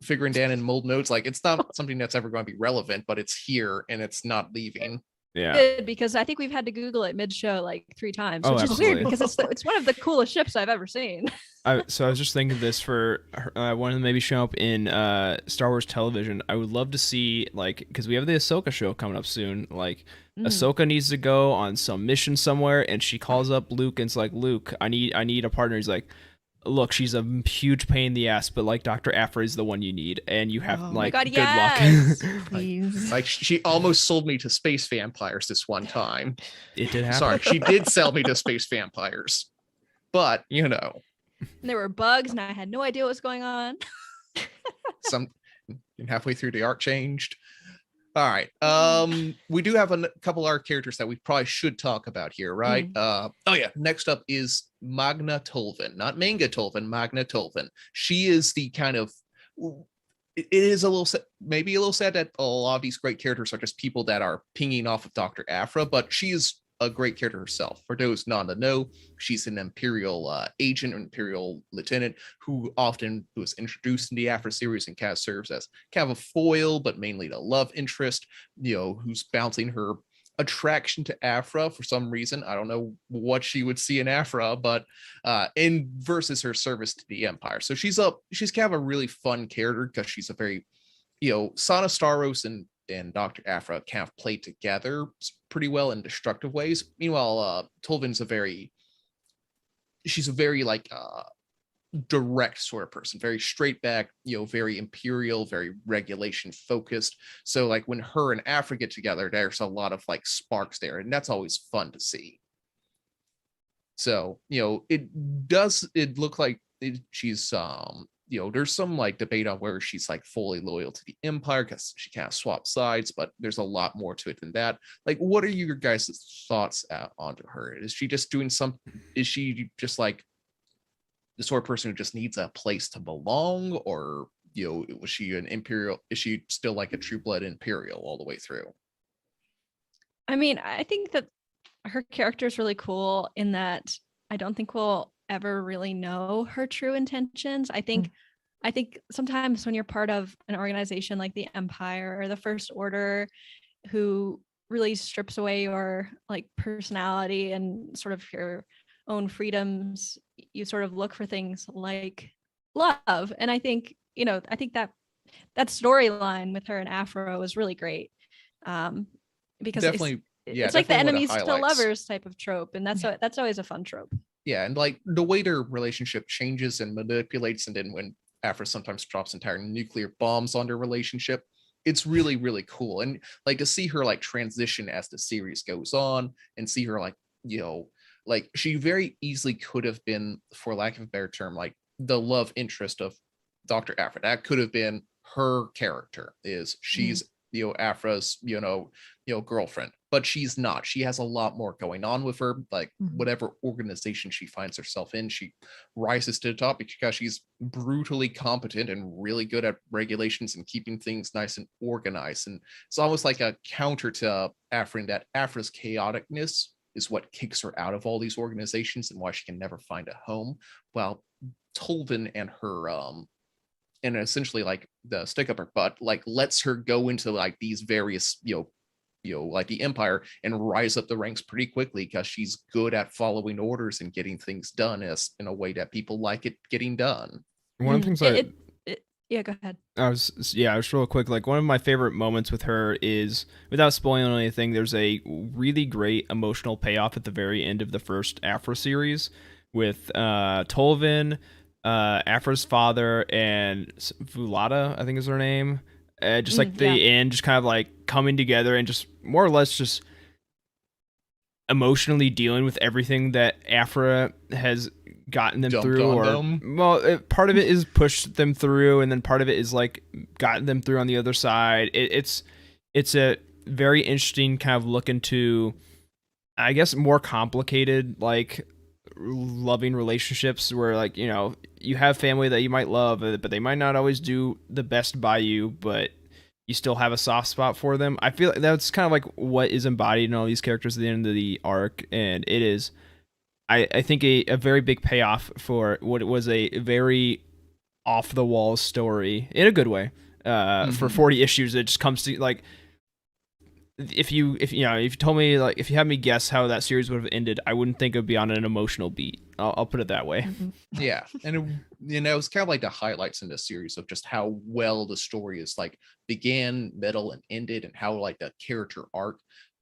Figurin Dan and Mold Nodes. Like, it's not something that's ever going to be relevant, but it's here and it's not leaving. Yeah. Good, because I think we've had to Google it mid-show like 3 times, which is absolutely. weird because it's one of the coolest ships I've ever seen. So I was just thinking this for one of them maybe show up in Star Wars television. I would love to see, like, because we have the Ahsoka show coming up soon. Like, Ahsoka needs to go on some mission somewhere, and she calls up Luke and it's like, Luke, I need a partner. He's like, look, she's a huge pain in the ass, but like Dr. Afra is the one you need, and you have like God, good yes. luck. Please. Like, she almost sold me to space vampires this one time. It did happen. Sorry, she did sell me to space vampires, but And there were bugs, and I had no idea what was going on. Halfway through the arc changed. All right. We do have a couple of our characters that we probably should talk about here, right? Next up is Magna Tolvan, not Manga Tolvan, Magna Tolvan. She is the kind of, it is a little sad that a lot of these great characters are just people that are pinging off of Dr. Afra, but she is a great character herself. For those not to know, she's an Imperial agent, or Imperial lieutenant who often was introduced in the Afra series and kind of serves as kind of a foil, but mainly the love interest, who's bouncing her attraction to Afra for some reason. I don't know what she would see in Afra, but in versus her service to the Empire. So she's kind of a really fun character because she's a very, Sana Starros and Dr. Afra kind of play together pretty well in destructive ways. Meanwhile, Tolvan's she's a very like direct sort of person, very straight back, very Imperial, very regulation focused. So like when her and Afra get together, there's a lot of like sparks there, and that's always fun to see. So, it look like she's there's some like debate on whether she's like fully loyal to the Empire because she can't swap sides, but there's a lot more to it than that. Like, what are your guys' thoughts onto her? Is she just doing some? Is she just like the sort of person who just needs a place to belong, or was she an Imperial? Is she still like a true blood Imperial all the way through? I mean, I think that her character is really cool in that I don't think we'll ever really know her true intentions. I think sometimes when you're part of an organization like the Empire or the First Order, who really strips away your like personality and sort of your own freedoms, you sort of look for things like love. And I think that storyline with her and Afro is really great. Because Definitely, it's like the definitely one of enemies to highlights. lovers type of trope, and that's always a fun trope. Yeah, and like the way their relationship changes and manipulates, and then when Afro sometimes drops entire nuclear bombs on their relationship, it's really, really cool. And like to see her like transition as the series goes on, and see her like like she very easily could have been, for lack of a better term, like the love interest of Dr. Afro. That could have been her character. She's Afra's girlfriend, but she's not. She has a lot more going on with her. Like whatever organization she finds herself in, she rises to the top because she's brutally competent and really good at regulations and keeping things nice and organized. And it's almost like a counter to Afra, in that Afra's chaoticness is what kicks her out of all these organizations and why she can never find a home, while Tolvin and her and essentially like the stick up her butt like lets her go into like these various like the Empire and rise up the ranks pretty quickly because she's good at following orders and getting things done in a way that people like it getting done. One of the things yeah, go ahead. I was real quick. Like one of my favorite moments with her is, without spoiling anything, there's a really great emotional payoff at the very end of the first Afro series with Tolvin, Afra's father, and Vulata, I think is her name. Just like the end, just kind of like coming together and just more or less just emotionally dealing with everything that Afra has gotten them through, or part of it is pushed them through, and then part of it is like gotten them through on the other side. It's a very interesting kind of look into, I guess, more complicated like loving relationships where like you have family that you might love, but they might not always do the best by you, but you still have a soft spot for them. I feel like that's kind of like what is embodied in all these characters at the end of the arc, and it is, I think, a very big payoff for what was a very off the wall story in a good way. For 40 issues, it just comes to like, if you told me, like, if you had me guess how that series would have ended, I wouldn't think it would be on an emotional beat. I'll put it that way. Yeah, and it's kind of like the highlights in this series of just how well the story is like began, middle, and ended, and how like the character arc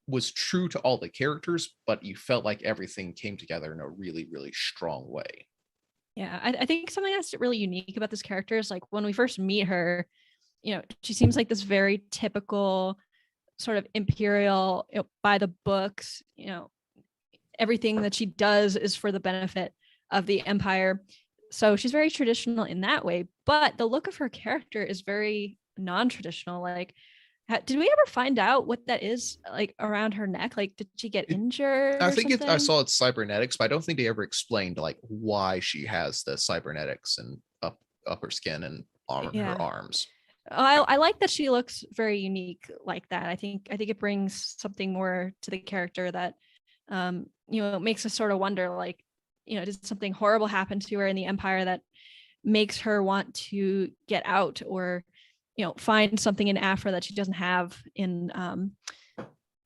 was true to all the characters, but you felt like everything came together in a really, really strong way. Yeah, I think something that's really unique about this character is like when we first meet her, she seems like this very typical sort of Imperial, by the books, everything that she does is for the benefit of the Empire. So she's very traditional in that way, but the look of her character is very non-traditional. Like, did we ever find out what that is like around her neck? Like, did she get injured? I think I saw it's cybernetics, but I don't think they ever explained like why she has the cybernetics and upper skin and her arms. I like that she looks very unique like that. I think it brings something more to the character that makes us sort of wonder, like, did something horrible happen to her in the Empire that makes her want to get out, or find something in Afra that she doesn't have in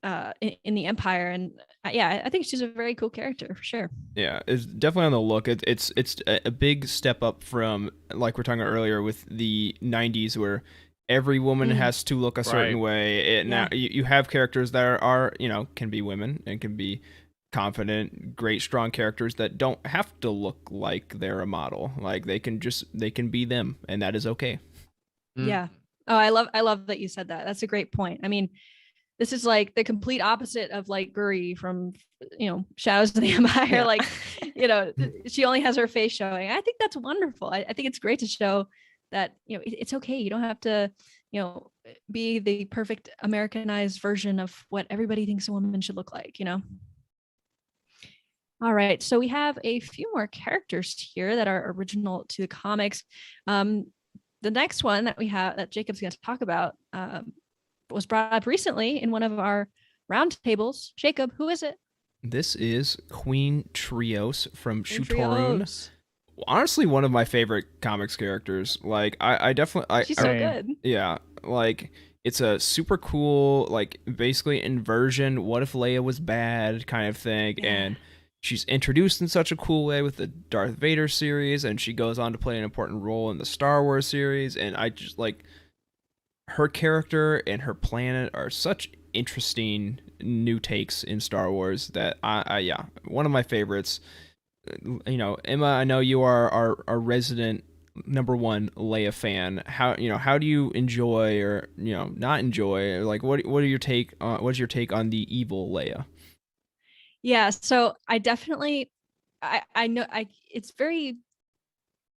the Empire. And I think she's a very cool character for sure. Yeah, it's definitely on the look. It's a big step up from, like we're talking about earlier, with the 90s where every woman has to look a certain way. Now you have characters that are can be women and can be confident, great, strong characters that don't have to look like they're a model. Like they can be them, and that is okay. Yeah. Oh, I love that you said that. That's a great point. I mean, this is like the complete opposite of like Guri from, Shadows of the Empire. Yeah. Like, she only has her face showing. I think that's wonderful. I think it's great to show that, it's okay. You don't have to, be the perfect Americanized version of what everybody thinks a woman should look like, All right. So we have a few more characters here that are original to the comics. The next one that we have that Jacob's going to talk about was brought up recently in one of our roundtables. Jacob, who is it? This is Queen Trios from Queen Shutorun. Trios. Honestly, one of my favorite comics characters. Like, I definitely, She's so good. Yeah, like it's a super cool, like basically inversion. What if Leia was bad kind of thing, and she's introduced in such a cool way with the Darth Vader series, and she goes on to play an important role in the Star Wars series. And I just like her character and her planet are such interesting new takes in Star Wars that I one of my favorites. Emma, I know you are our resident #1 Leia fan. How do you enjoy or not enjoy, or like what's your take on the evil Leia? Yeah, so I definitely I know it's very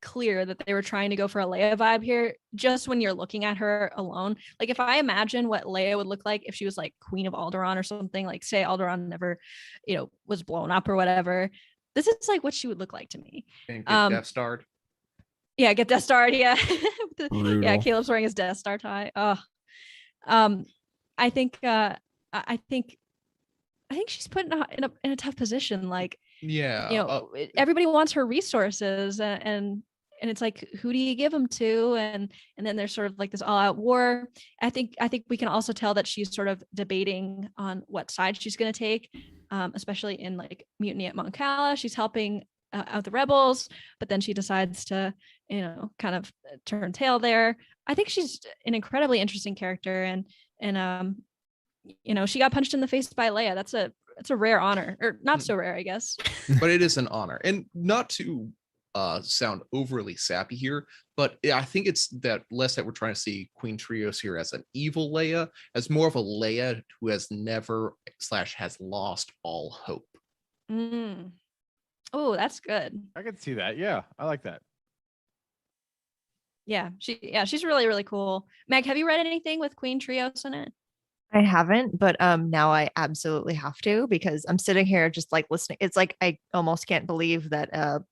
clear that they were trying to go for a Leia vibe here just when you're looking at her alone. Like if I imagine what Leia would look like if she was like Queen of Alderaan or something, like say Alderaan never, was blown up or whatever. This is like what she would look like to me. And get Death Starred. Yeah, get Death Starred. Yeah. Brutal. Caleb's wearing his Death Star tie. Oh. I think she's put in a tough position. Like, everybody wants her resources, and it's like, who do you give them to? And then there's sort of like this all-out war. I think we can also tell that she's sort of debating on what side she's going to take, especially in like Mutiny at Mon Cala. She's helping out the rebels, but then she decides to, kind of turn tail there. I think she's an incredibly interesting character, and she got punched in the face by Leia. That's a rare honor, or not so rare, I guess. But it is an honor, and not to sound overly sappy here, but I think it's that less that we're trying to see Queen Trios here as an evil Leia, as more of a Leia who has never / has lost all hope. Oh, that's good. I can see that. Yeah, I like that. Yeah, she's really, really cool. Meg, have you read anything with Queen Trios in it? I haven't, but now I absolutely have to, because I'm sitting here just like listening. It's like I almost can't believe that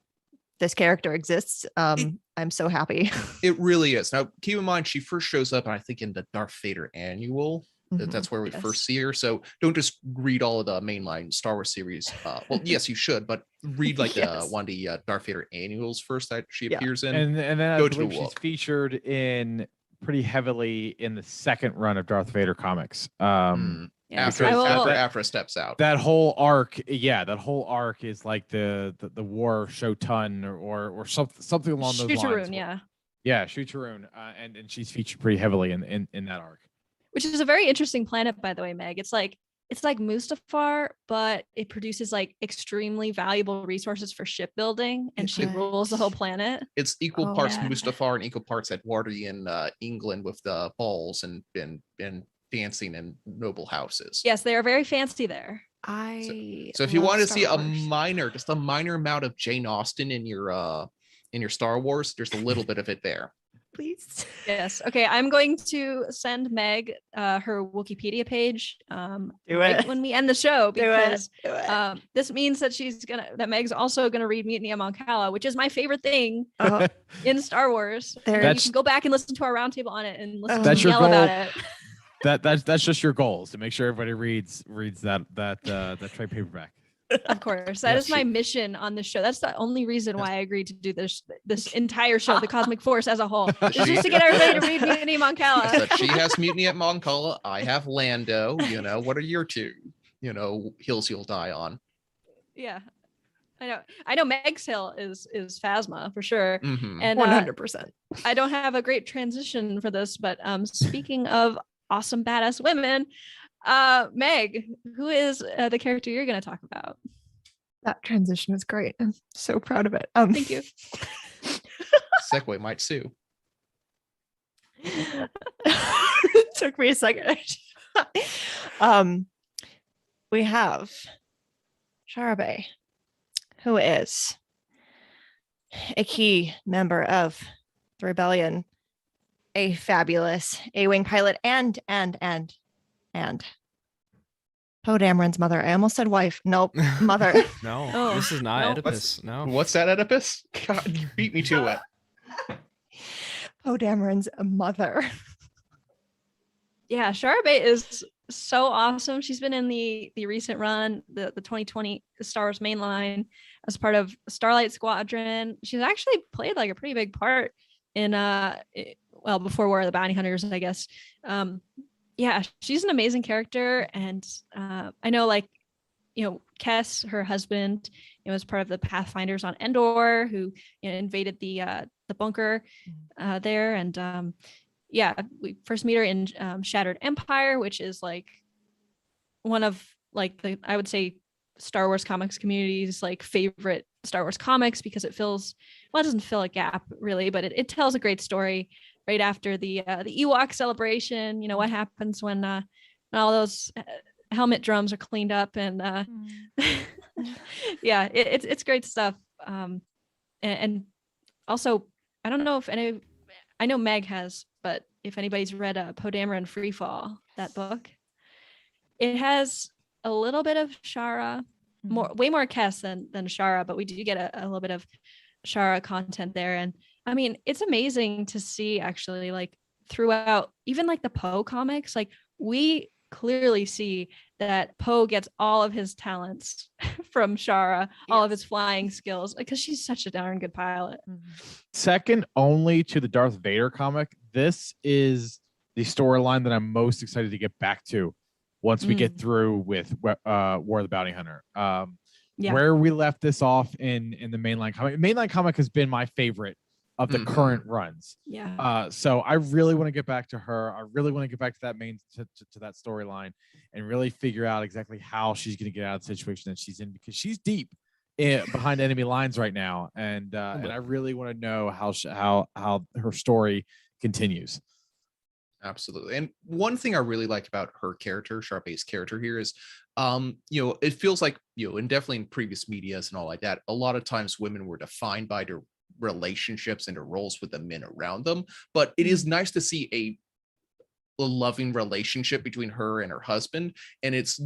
this character exists. I'm so happy. It really is. Now, keep in mind, she first shows up, I think, in the Darth Vader annual. That's where we first see her. So don't just read all of the mainline Star Wars series. Well, yes, you should, but read like one of the Darth Vader annuals first that she appears in. And then I believe she's featured in pretty heavily in the second run of Darth Vader comics. After it steps out. That whole arc, is like the War of Shotun or something along those lines. Yeah, Shutorun, and she's featured pretty heavily in that arc. Which is a very interesting planet, by the way, Meg. It's like Mustafar, but it produces like extremely valuable resources for shipbuilding, and she rules the whole planet. It's equal parts Mustafar and equal parts Edwardian England with the balls and dancing in noble houses. Yes, they are very fancy there. So if you want to see a minor amount of Jane Austen in your Star Wars, there's a little bit of it there. Please. Yes. Okay. I'm going to send Meg her Wikipedia page when we end the show, because this means that Meg's also gonna read Mutiny at Mon Cala, which is my favorite thing in Star Wars. You can go back and listen to our roundtable on it and listen to me yell about it. That's just your goals, to make sure everybody reads that trade paperback. Of course, that is my mission on this show. That's the only reason why I agreed to do this entire show, the Cosmic Force as a whole, is just to get everybody to read Mutiny at Mon Cala. But she has Mutiny at Mon Cala. I have Lando. What are your two? Hills you'll die on. Yeah, I know. Meg's hill is Phasma for sure, and 100%. I don't have a great transition for this, but speaking of awesome badass women. Meg, who is the character you're going to talk about? That transition was great. I'm so proud of it. Thank you. Segue might sue. It took me a second. We have Sharabe, who is a key member of the rebellion, a fabulous A-wing pilot, and Poe Dameron's mother. I almost said wife. Nope, mother. No, Oh, this is not no. Oedipus. No. What's that, Oedipus? God, you beat me to it. Poe Dameron's mother. Yeah, Charabae is so awesome. She's been in the recent run, the 2020 Star Wars mainline as part of Starlight Squadron. She's actually played like a pretty big part in well, before War of the Bounty Hunters, I guess. Yeah, she's an amazing character, and I know, like, you know, Kess, her husband, was part of the Pathfinders on Endor, who invaded the bunker there, and yeah, we first meet her in Shattered Empire, which is like one of like the, I would say, Star Wars comics community's like favorite Star Wars comics, because it fills, well, it doesn't fill a gap really, but it tells a great story right after the Ewok celebration. You know, what happens when all those helmet drums are cleaned up, and yeah, it's great stuff. And also, I don't know if I know Meg has, but if anybody's read Poe Dameron Freefall, that book, it has a little bit of Shara, way more Kess than Shara, but we do get a little bit of Shara content there. And I mean, it's amazing to see actually, like, throughout even like the Poe comics, like we clearly see that Poe gets all of his talents from Shara, all of his flying skills, because she's such a darn good pilot. Second only to the Darth Vader comic, this is the storyline that I'm most excited to get back to once we get through with War of the Bounty Hunter. Yeah. Where we left this off in the mainline comic. Mainline comic has been my favorite of the current runs. Yeah. So I really want to get back to her. I really want to get back to that to that storyline and really figure out exactly how she's going to get out of the situation that she's in, because she's deep behind enemy lines right now, and I really want to know how her story continues. Absolutely. And one thing I really like about her character, Sharpay's character here, is it feels like, and definitely in previous medias and all like that, a lot of times women were defined by their relationships and their roles with the men around them. But it is nice to see a loving relationship between her and her husband. And it's,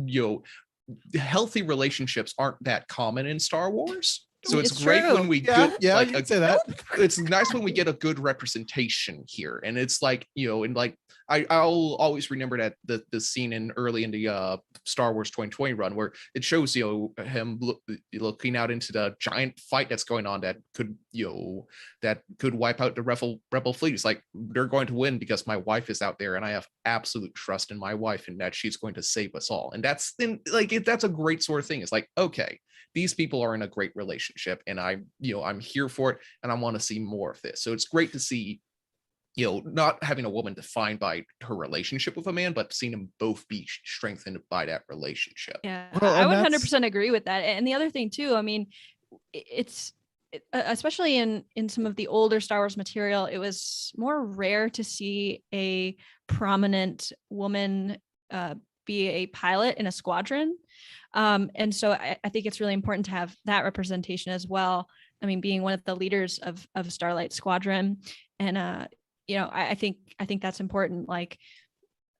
healthy relationships aren't that common in Star Wars. So it's great true. when we I can say that. It's nice when we get a good representation here. And it's like, and like I'll always remember that the scene early in the Star Wars 2020 run, where it shows him looking out into the giant fight that's going on that could wipe out the rebel fleet. It's like, they're going to win because my wife is out there, and I have absolute trust in my wife and that she's going to save us all. And that's a great sort of thing. It's like, okay, these people are in a great relationship, and I'm here for it, and I want to see more of this. So it's great to see, not having a woman defined by her relationship with a man, but seeing them both be strengthened by that relationship. Yeah, well, I would 100% agree with that. And the other thing too, I mean, especially in some of the older Star Wars material, it was more rare to see a prominent woman be a pilot in a squadron. And so I think it's really important to have that representation as well. I mean, being one of the leaders of Starlight Squadron, and I think that's important. Like,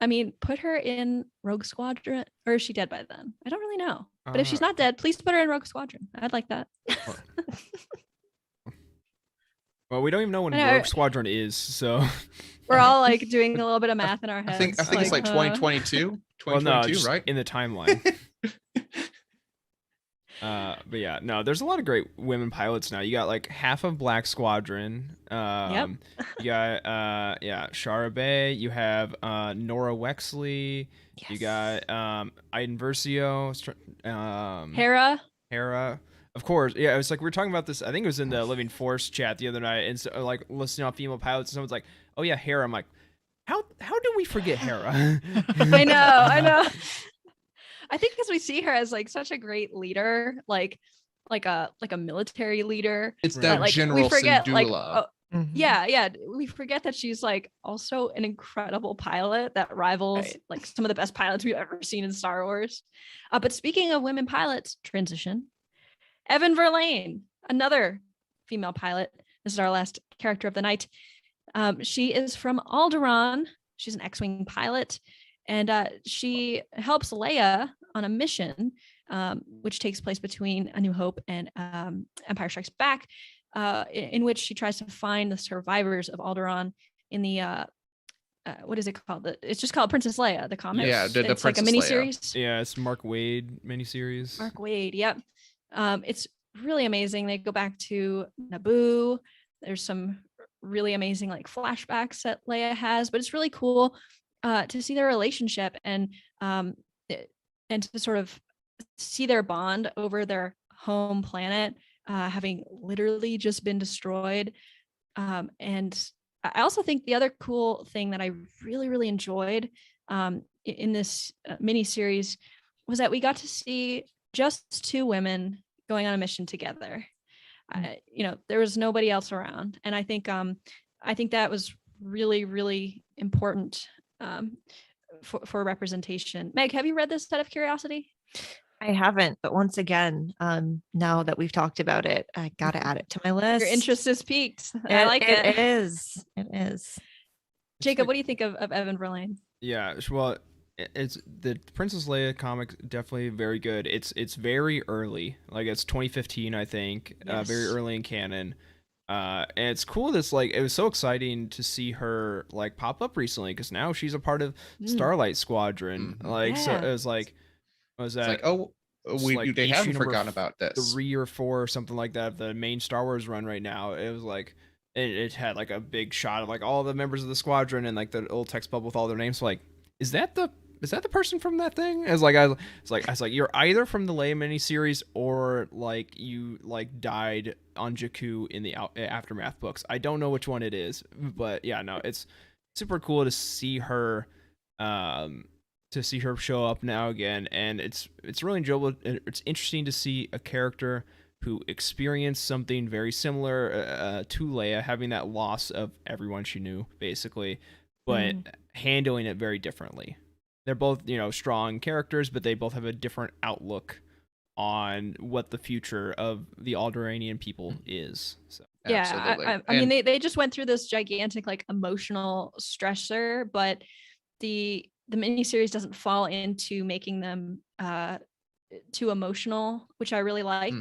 I mean, put her in Rogue Squadron, or is she dead by then? I don't really know. But if she's not dead, please put her in Rogue Squadron. I'd like that. Well, we don't even know when Rogue Squadron is, so we're all like doing a little bit of math in our heads. I think it's like 2022, well, no, right? In the timeline. But yeah, no, there's a lot of great women pilots now. You got like half of Black Squadron. Yep. You got Shara Bay. You have Nora Wexley. Yes. You got Iden Versio. Hera. Of course, yeah. It was like we were talking about this. I think it was in the Living Force chat the other night, and so, like, listening on female pilots, and someone's like, "Oh yeah, Hera." I'm like, how do we forget Hera? I know. I think because we see her as like such a great leader, like a military leader. It's that like, General we forget, Syndulla. Mhm. Yeah. We forget that she's like also an incredible pilot that rivals Right. like some of the best pilots we've ever seen in Star Wars. But speaking of women pilots, transition. Evan Verlaine, another female pilot. This is our last character of the night. She is from Alderaan. She's an X-wing pilot, and she helps Leia on a mission, which takes place between A New Hope and Empire Strikes Back, in which she tries to find the survivors of Alderaan in the what is it called? It's just called Princess Leia, the comic. Yeah, the it's like a Princess mini Leia. series. Yeah, it's Mark Wade miniseries. Mark Wade, yep. It's really amazing. They go back to Naboo. There's some really amazing like flashbacks that Leia has, but it's really cool to see their relationship and to sort of see their bond over their home planet having literally just been destroyed. And I also think the other cool thing that I really, really enjoyed in this mini series was that we got to see just two women going on a mission together. There was nobody else around, and I think that was really, really important for representation. Meg, have you read this out of curiosity? I haven't, but once again, now that we've talked about it, I gotta add it to my list. Your interest is piqued. I like it. It is. It is. Jacob, like- what do you think of Evan Verlaine? Yeah, well, it's the Princess Leia comic, definitely very good. It's very early, like it's 2015, I think, Yes. very early in canon. And it's cool. It was so exciting to see her like pop up recently because now she's a part of Starlight Squadron. Mhm. So Yeah. it was like, what was It's that? like, they issue haven't number forgotten about this. 3 or 4 or something like that of the main Star Wars run right now. It was like it had like a big shot of like all the members of the squadron and like the old text bubble with all their names. So, like, is that the person from that thing? I was like, you're either from the Leia miniseries or like you like died on Jakku in the Aftermath books. I don't know which one it is, but yeah, no, it's super cool to see her show up now again, and it's really enjoyable. It's interesting to see a character who experienced something very similar to Leia, having that loss of everyone she knew, basically, but handling it very differently. They're both, strong characters, but they both have a different outlook on what the future of the Alderaanian people is. So. Yeah, Absolutely. I mean, they just went through this gigantic like emotional stressor, but the miniseries doesn't fall into making them too emotional, which I really like,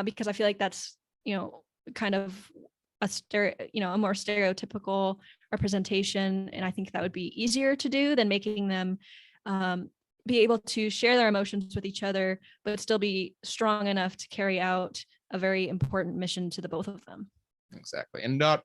because I feel like that's kind of a more stereotypical representation, and I think that would be easier to do than making them be able to share their emotions with each other, but still be strong enough to carry out a very important mission to the both of them. Exactly. And I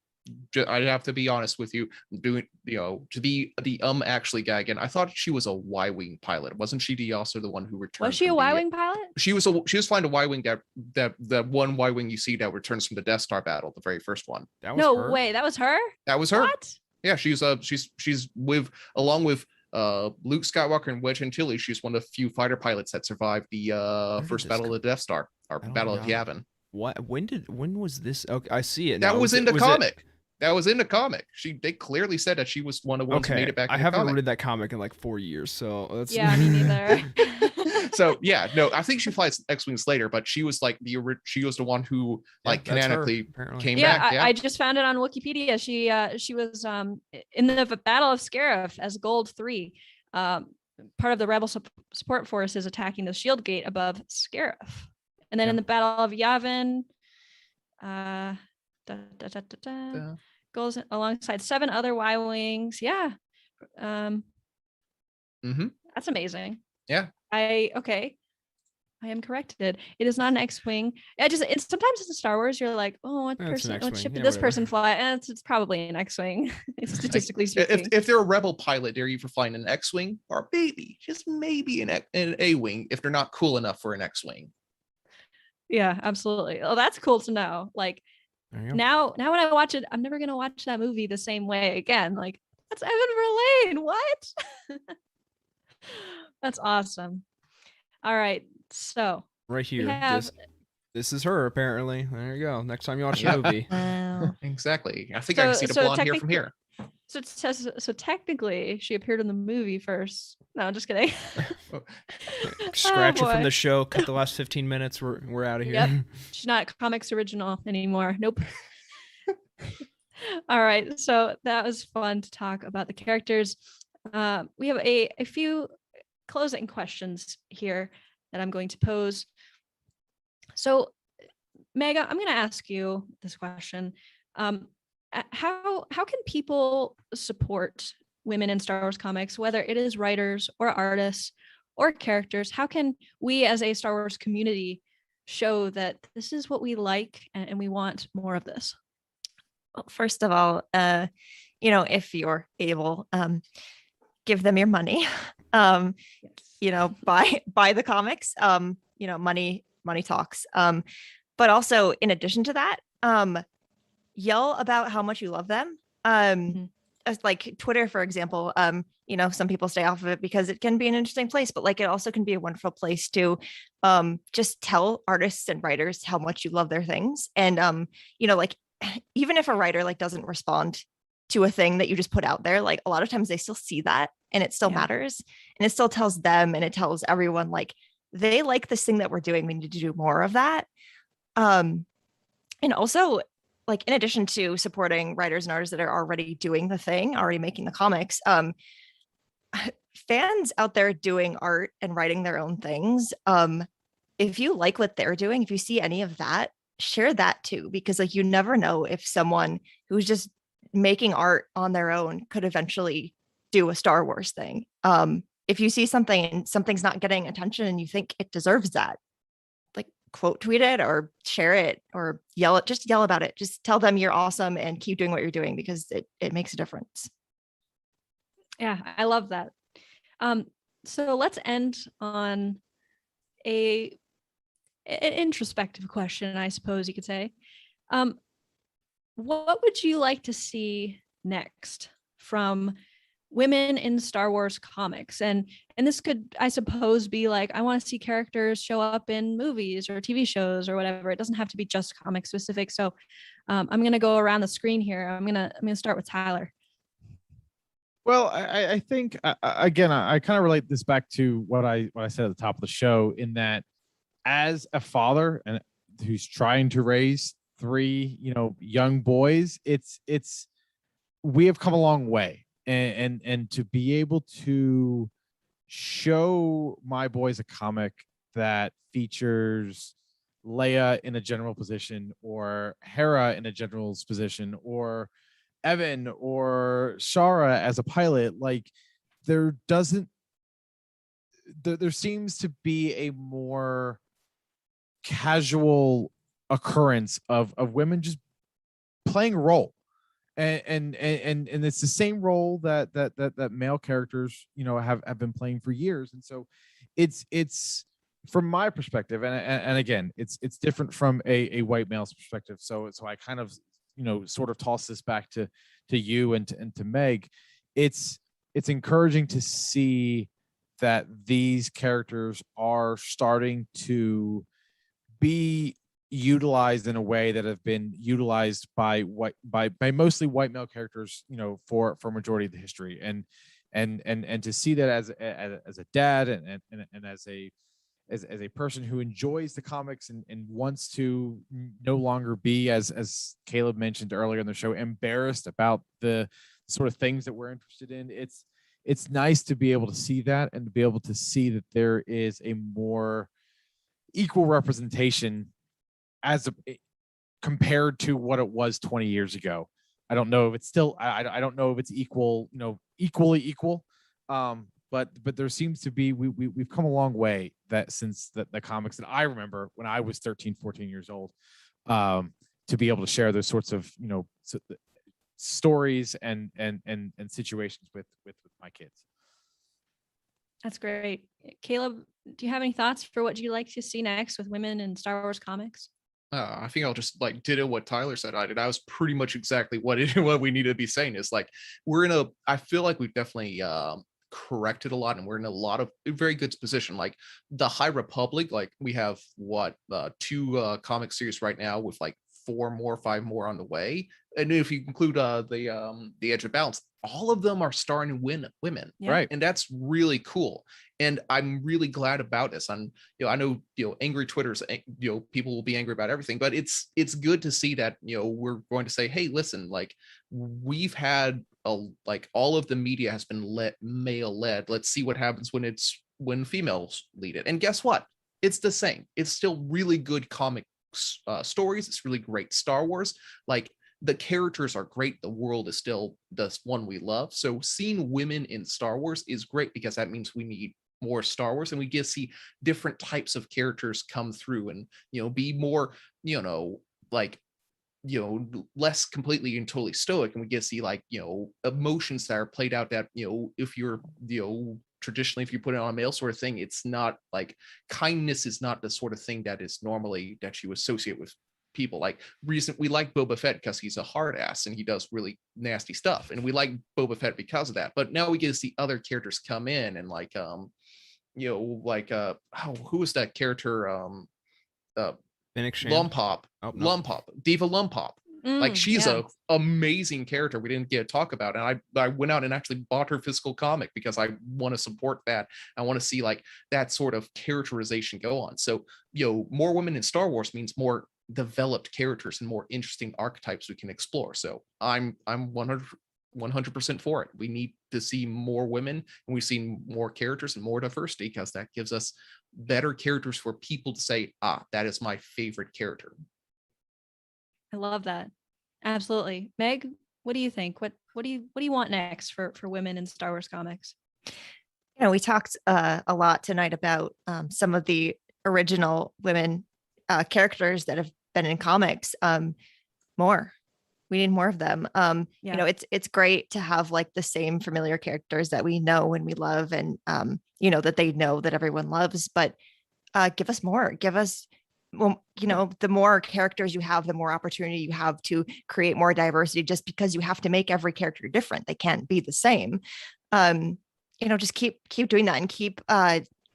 have to be honest with you, doing to be the actually guy again. I thought she was a Y-wing pilot. Wasn't she also the one who returned? Was she a Y-wing pilot? She was flying a Y-wing that one Y-wing you see that returns from the Death Star battle, the very first one. That was No her? way, that was her. That was her. What? Yeah, she's along with Luke Skywalker and Wedge Antilles. She's one of the few fighter pilots that survived the first battle of the Death Star, or Battle of Yavin. What? When was this? Okay, I see it. That now. was in the comic. That was in the comic. They clearly said that she was one of the ones who made it back. I in the haven't comic. read that comic in like 4 years, so that's Yeah, me neither. So yeah, no, I think she flies X-wings later, but she was like she was the one who like that's her, canonically apparently. came Yeah, back. I just found it on Wikipedia. She was in the Battle of Scarif as Gold 3. Part of the Rebel support forces attacking the shield gate above Scarif, and then in the Battle of Yavin, goes alongside 7 other Y-wings. Yeah, that's amazing. Yeah. I am corrected. It is not an X-wing. It's sometimes in Star Wars you're like, oh, what ship did this person fly? And it's probably an X-wing. It's statistically speaking. If they're a rebel pilot, they're either flying an X-wing or maybe an A-wing if they're not cool enough for an X-wing. Yeah, absolutely. Oh, that's cool to know. Like now when I watch it, I'm never gonna watch that movie the same way again. Like, that's Evan Verlaine. What? That's awesome. All right. So right here, have, this is her apparently. There you go. Next time you watch Yeah. a movie. Wow. Exactly. I think I can see the blonde hair from here. So technically, she appeared in the movie first. No, just kidding. Scratch her from boy. the show. Cut the last 15 minutes. We're out of here. Yep. She's not comics original anymore. Nope. All right. So that was fun to talk about the characters. We have a few closing questions here that I'm going to pose. So, Meg, I'm going to ask you this question. How can people support women in Star Wars comics, whether it is writers or artists or characters? How can we as a Star Wars community show that this is what we like and we want more of this? Well, first of all, if you're able, give them your money. Yes. Buy the comics. Money talks. But also in addition to that, yell about how much you love them. As like Twitter, for example, some people stay off of it because it can be an interesting place, but like it also can be a wonderful place to just tell artists and writers how much you love their things. And like even if a writer like doesn't respond to a thing that you just put out there, like a lot of times they still see that and it still matters, and it still tells them and it tells everyone like they like this thing that we're doing. We need to do more of that. And also, like in addition to supporting writers and artists that are already doing the thing, already making the comics, fans out there doing art and writing their own things, if you like what they're doing, if you see any of that, share that too, because like you never know if someone who's just making art on their own could eventually do a Star Wars thing. If you see something and something's not getting attention and you think it deserves that, like quote tweet it or share it or yell about it. Just tell them you're awesome and keep doing what you're doing, because it makes a difference. Yeah, I love that. So let's end on an introspective question, I suppose you could say. What would you like to see next from women in Star Wars comics? And this could, I suppose, be like, I want to see characters show up in movies or TV shows or whatever. It doesn't have to be just comic specific. So I'm going to go around the screen here. I'm going to start with Tyler. Well, I think again, I kind of relate this back to what I said at the top of the show, in that as a father and who's trying to raise three, young boys, it's we have come a long way, and to be able to show my boys a comic that features Leia in a general position, or Hera in a general's position, or Evan or Shara as a pilot, like there seems to be a more casual occurrence of women just playing a role, and it's the same role that male characters have been playing for years. And so it's from my perspective, and again, it's different from a white male's perspective, so I kind of sort of toss this back to you and to Meg. It's encouraging to see that these characters are starting to be utilized in a way that have been utilized by mostly white male characters, for majority of the history, and to see that as a dad and as a person who enjoys the comics and wants to no longer be, as Caleb mentioned earlier in the show, embarrassed about the sort of things that we're interested in. It's nice to be able to see that, and to be able to see that there is a more equal representation compared to what it was 20 years ago. I don't know if it's still, I don't know if it's equal, equally equal. But there seems to be, we've come a long way since the comics that I remember when I was 13, 14 years old, to be able to share those sorts of, stories and situations with my kids. That's great. Caleb, do you have any thoughts for what you'd like to see next with women in Star Wars comics? I think I'll just like ditto what Tyler said. I did. I was pretty much exactly what we need to be saying is like, I feel like we've definitely corrected a lot, and we're in a lot of very good position. Like the High Republic, like we have two comic series right now with like 5 more on the way, and if you include the Edge of Balance, all of them are starring women, Yeah. Right. and that's really cool. And I'm really glad about this. And I know angry Twitter's people will be angry about everything, but it's good to see that we're going to say, hey, listen, like we've had like all of the media has been male led. Let's see what happens when females lead it. And guess what? It's the same. It's still really good comic stories. It's really great Star Wars. Like the characters are great. The world is still the one we love. So seeing women in Star Wars is great, because that means we need more Star Wars, and we get to see different types of characters come through and be more like less completely and totally stoic, and we get to see like emotions that are played out that if you're traditionally, if you put it on a male sort of thing, it's not like kindness is not the sort of thing that is normally that you associate with people. Like we like Boba Fett because he's a hard ass and he does really nasty stuff, and we like Boba Fett because of that. But now we get to see other characters come in and like who was that character Lumpop. Oh, no. Lumpop, Diva Lumpop. Like she's a amazing character we didn't get to talk about, and I went out and actually bought her physical comic because I want to support that. I want to see like that sort of characterization go on. So more women in Star Wars means more developed characters and more interesting archetypes we can explore. So I'm 100% for it. We need to see more women, and we've seen more characters and more diversity, because that gives us better characters for people to say, that is my favorite character. I love that. Absolutely. Meg, what do you think? What do you want next for women in Star Wars comics? We talked a lot tonight about some of the original women characters that have been in comics. We need more of them. It's great to have like the same familiar characters that we know and we love, and that they know that everyone loves, but give us more. Give us, the more characters you have, the more opportunity you have to create more diversity, just because you have to make every character different. They can't be the same. Just keep doing that, and keep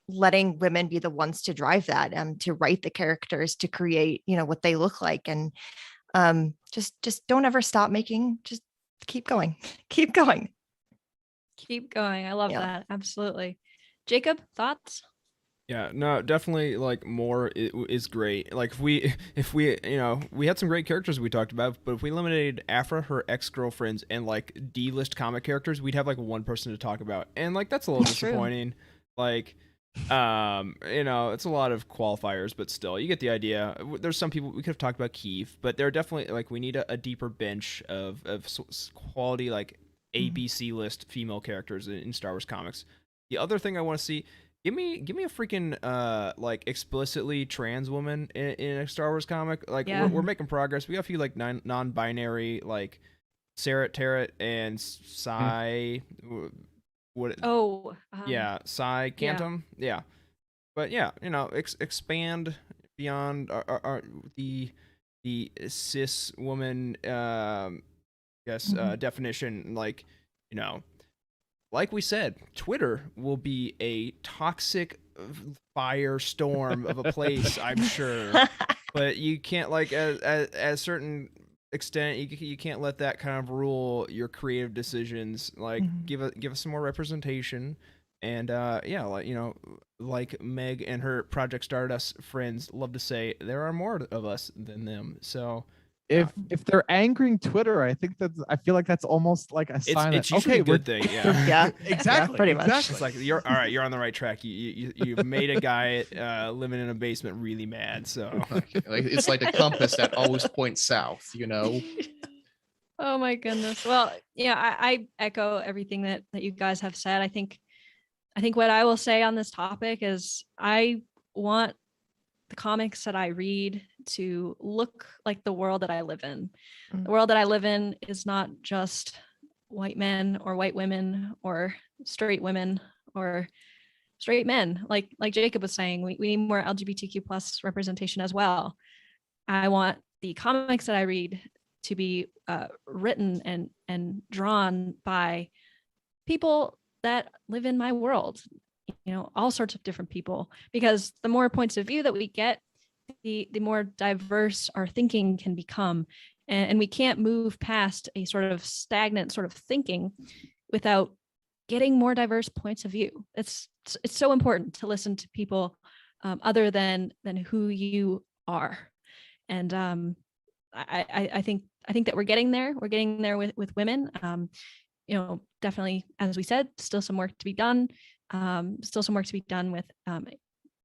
letting women be the ones to drive that, to write the characters, to create, what they look like. And just don't ever stop making, just keep going. Keep going. I love that. Absolutely. Jacob, thoughts? Yeah, no, definitely like more is great. Like if we we had some great characters we talked about, but if we eliminated Afra, her ex-girlfriends, and like D-list comic characters, we'd have like one person to talk about. And like that's a little disappointing. Like it's a lot of qualifiers, but still you get the idea. There's some people we could have talked about Keith, but they're definitely like we need a deeper bench of quality like ABC list female characters in Star Wars comics. The other thing I want to see, give me a freaking like explicitly trans woman in a Star Wars comic. Like we're making progress. We got a few like non-binary like Sarah Tarrant and Sai. Sai Cantum. Yeah. But yeah, expand beyond the cis woman definition. Like like we said, Twitter will be a toxic firestorm of a place, I'm sure. But you can't, like, at a certain extent, you can't let that kind of rule your creative decisions. Like, give us some more representation. And like Meg and her Project Stardust friends love to say, there are more of us than them. So if they're angering Twitter, I feel like that's almost like a sign. It's usually a good thing. Yeah. Yeah, exactly. Pretty much. It's like you're all right. You're on the right track. You've made a guy living in a basement really mad. So it's like a compass that always points south. Oh my goodness. Well, I echo everything that you guys have said. I think what I will say on this topic is I want the comics that I read to look like the world that I live in. The world that I live in is not just white men or white women or straight women or straight men. Like Jacob was saying, we need more LGBTQ plus representation as well. I want the comics that I read to be written and drawn by people that live in my world, all sorts of different people, because the more points of view that we get, the more diverse our thinking can become. And we can't move past a sort of stagnant sort of thinking without getting more diverse points of view. It's so important to listen to people other than who you are. And I think that we're getting there. We're getting there with women. Definitely, as we said, still some work to be done. Still some work to be done with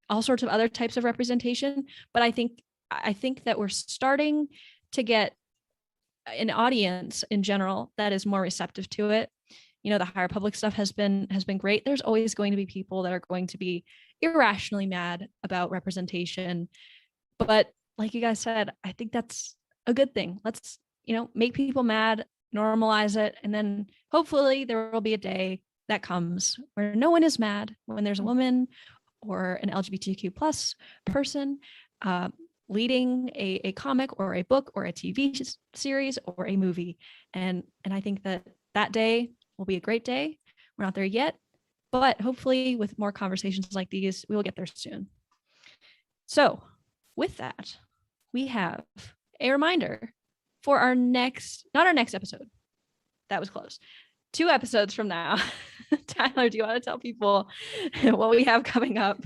all sorts of other types of representation. But I think that we're starting to get an audience in general that is more receptive to it. The higher public stuff has been great. There's always going to be people that are going to be irrationally mad about representation. But like you guys said, I think that's a good thing. Let's, make people mad, normalize it. And then hopefully there will be a day that comes where no one is mad when there's a woman or an LGBTQ plus person leading a comic or a book or a TV series or a movie. And I think that day will be a great day. We're not there yet, but hopefully with more conversations like these, we will get there soon. So with that, we have a reminder for not our next episode. That was close. 2 episodes from now. Tyler, do you want to tell people what we have coming up?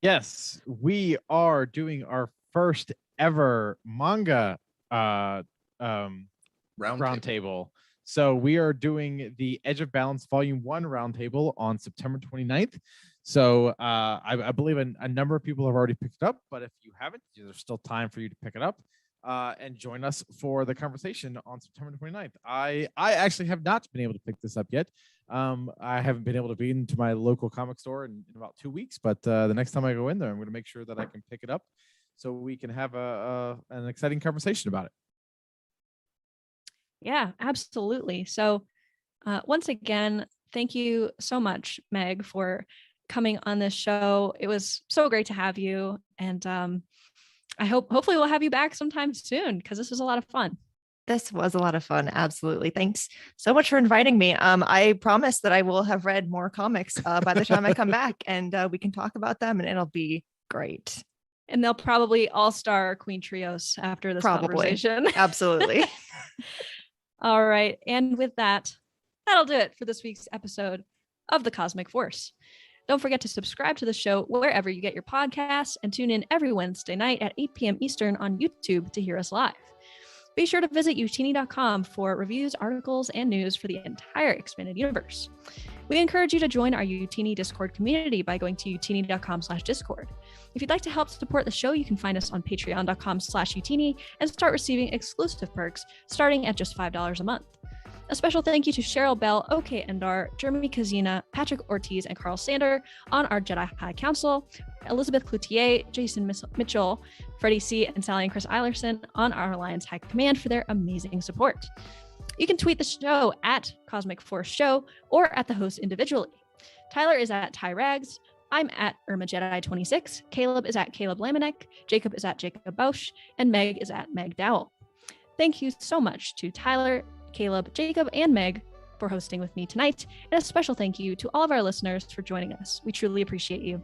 Yes, we are doing our first ever manga roundtable. So we are doing the Edge of Balance Volume 1 roundtable on September 29th. So I believe a number of people have already picked it up, but if you haven't, there's still time for you to pick it up and join us for the conversation on September 29th. I actually have not been able to pick this up yet. I haven't been able to be into my local comic store in about 2 weeks, but the next time I go in there, I'm going to make sure that I can pick it up so we can have an exciting conversation about it. Yeah, absolutely. So once again, thank you so much, Meg, for coming on this show. It was so great to have you. And hopefully we'll have you back sometime soon, because this was a lot of fun. This was a lot of fun. Absolutely. Thanks so much for inviting me. I promise that I will have read more comics by the time I come back, and we can talk about them, and it'll be great. And they'll probably all star Queen Trios after this conversation. Absolutely. All right. And with that, that'll do it for this week's episode of The Cosmic Force. Don't forget to subscribe to the show wherever you get your podcasts, and tune in every Wednesday night at 8 p.m. Eastern on YouTube to hear us live. Be sure to visit utini.com for reviews, articles, and news for the entire expanded universe. We encourage you to join our Utini Discord community by going to utini.com/discord. If you'd like to help support the show, you can find us on patreon.com/utini and start receiving exclusive perks starting at just $5 a month. A special thank you to Cheryl Bell, OK Endar, Jeremy Kazina, Patrick Ortiz, and Carl Sander on our Jedi High Council, Elizabeth Cloutier, Jason Mitchell, Freddie C., and Sally and Chris Eilerson on our Alliance High Command for their amazing support. You can tweet the show at Cosmic Force Show or at the host individually. Tyler is at Ty Rags. I'm at Irma Jedi 26. Caleb is at Caleb Lamanek. Jacob is at Jacob Bausch. And Meg is at Meg Dowell. Thank you so much to Tyler, Caleb, Jacob, and Meg for hosting with me tonight. And a special thank you to all of our listeners for joining us. We truly appreciate you.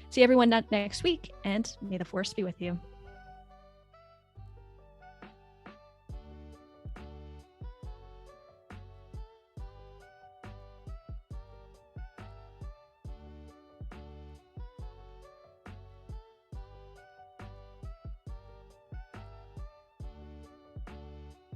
See everyone next week, and may the Force be with you.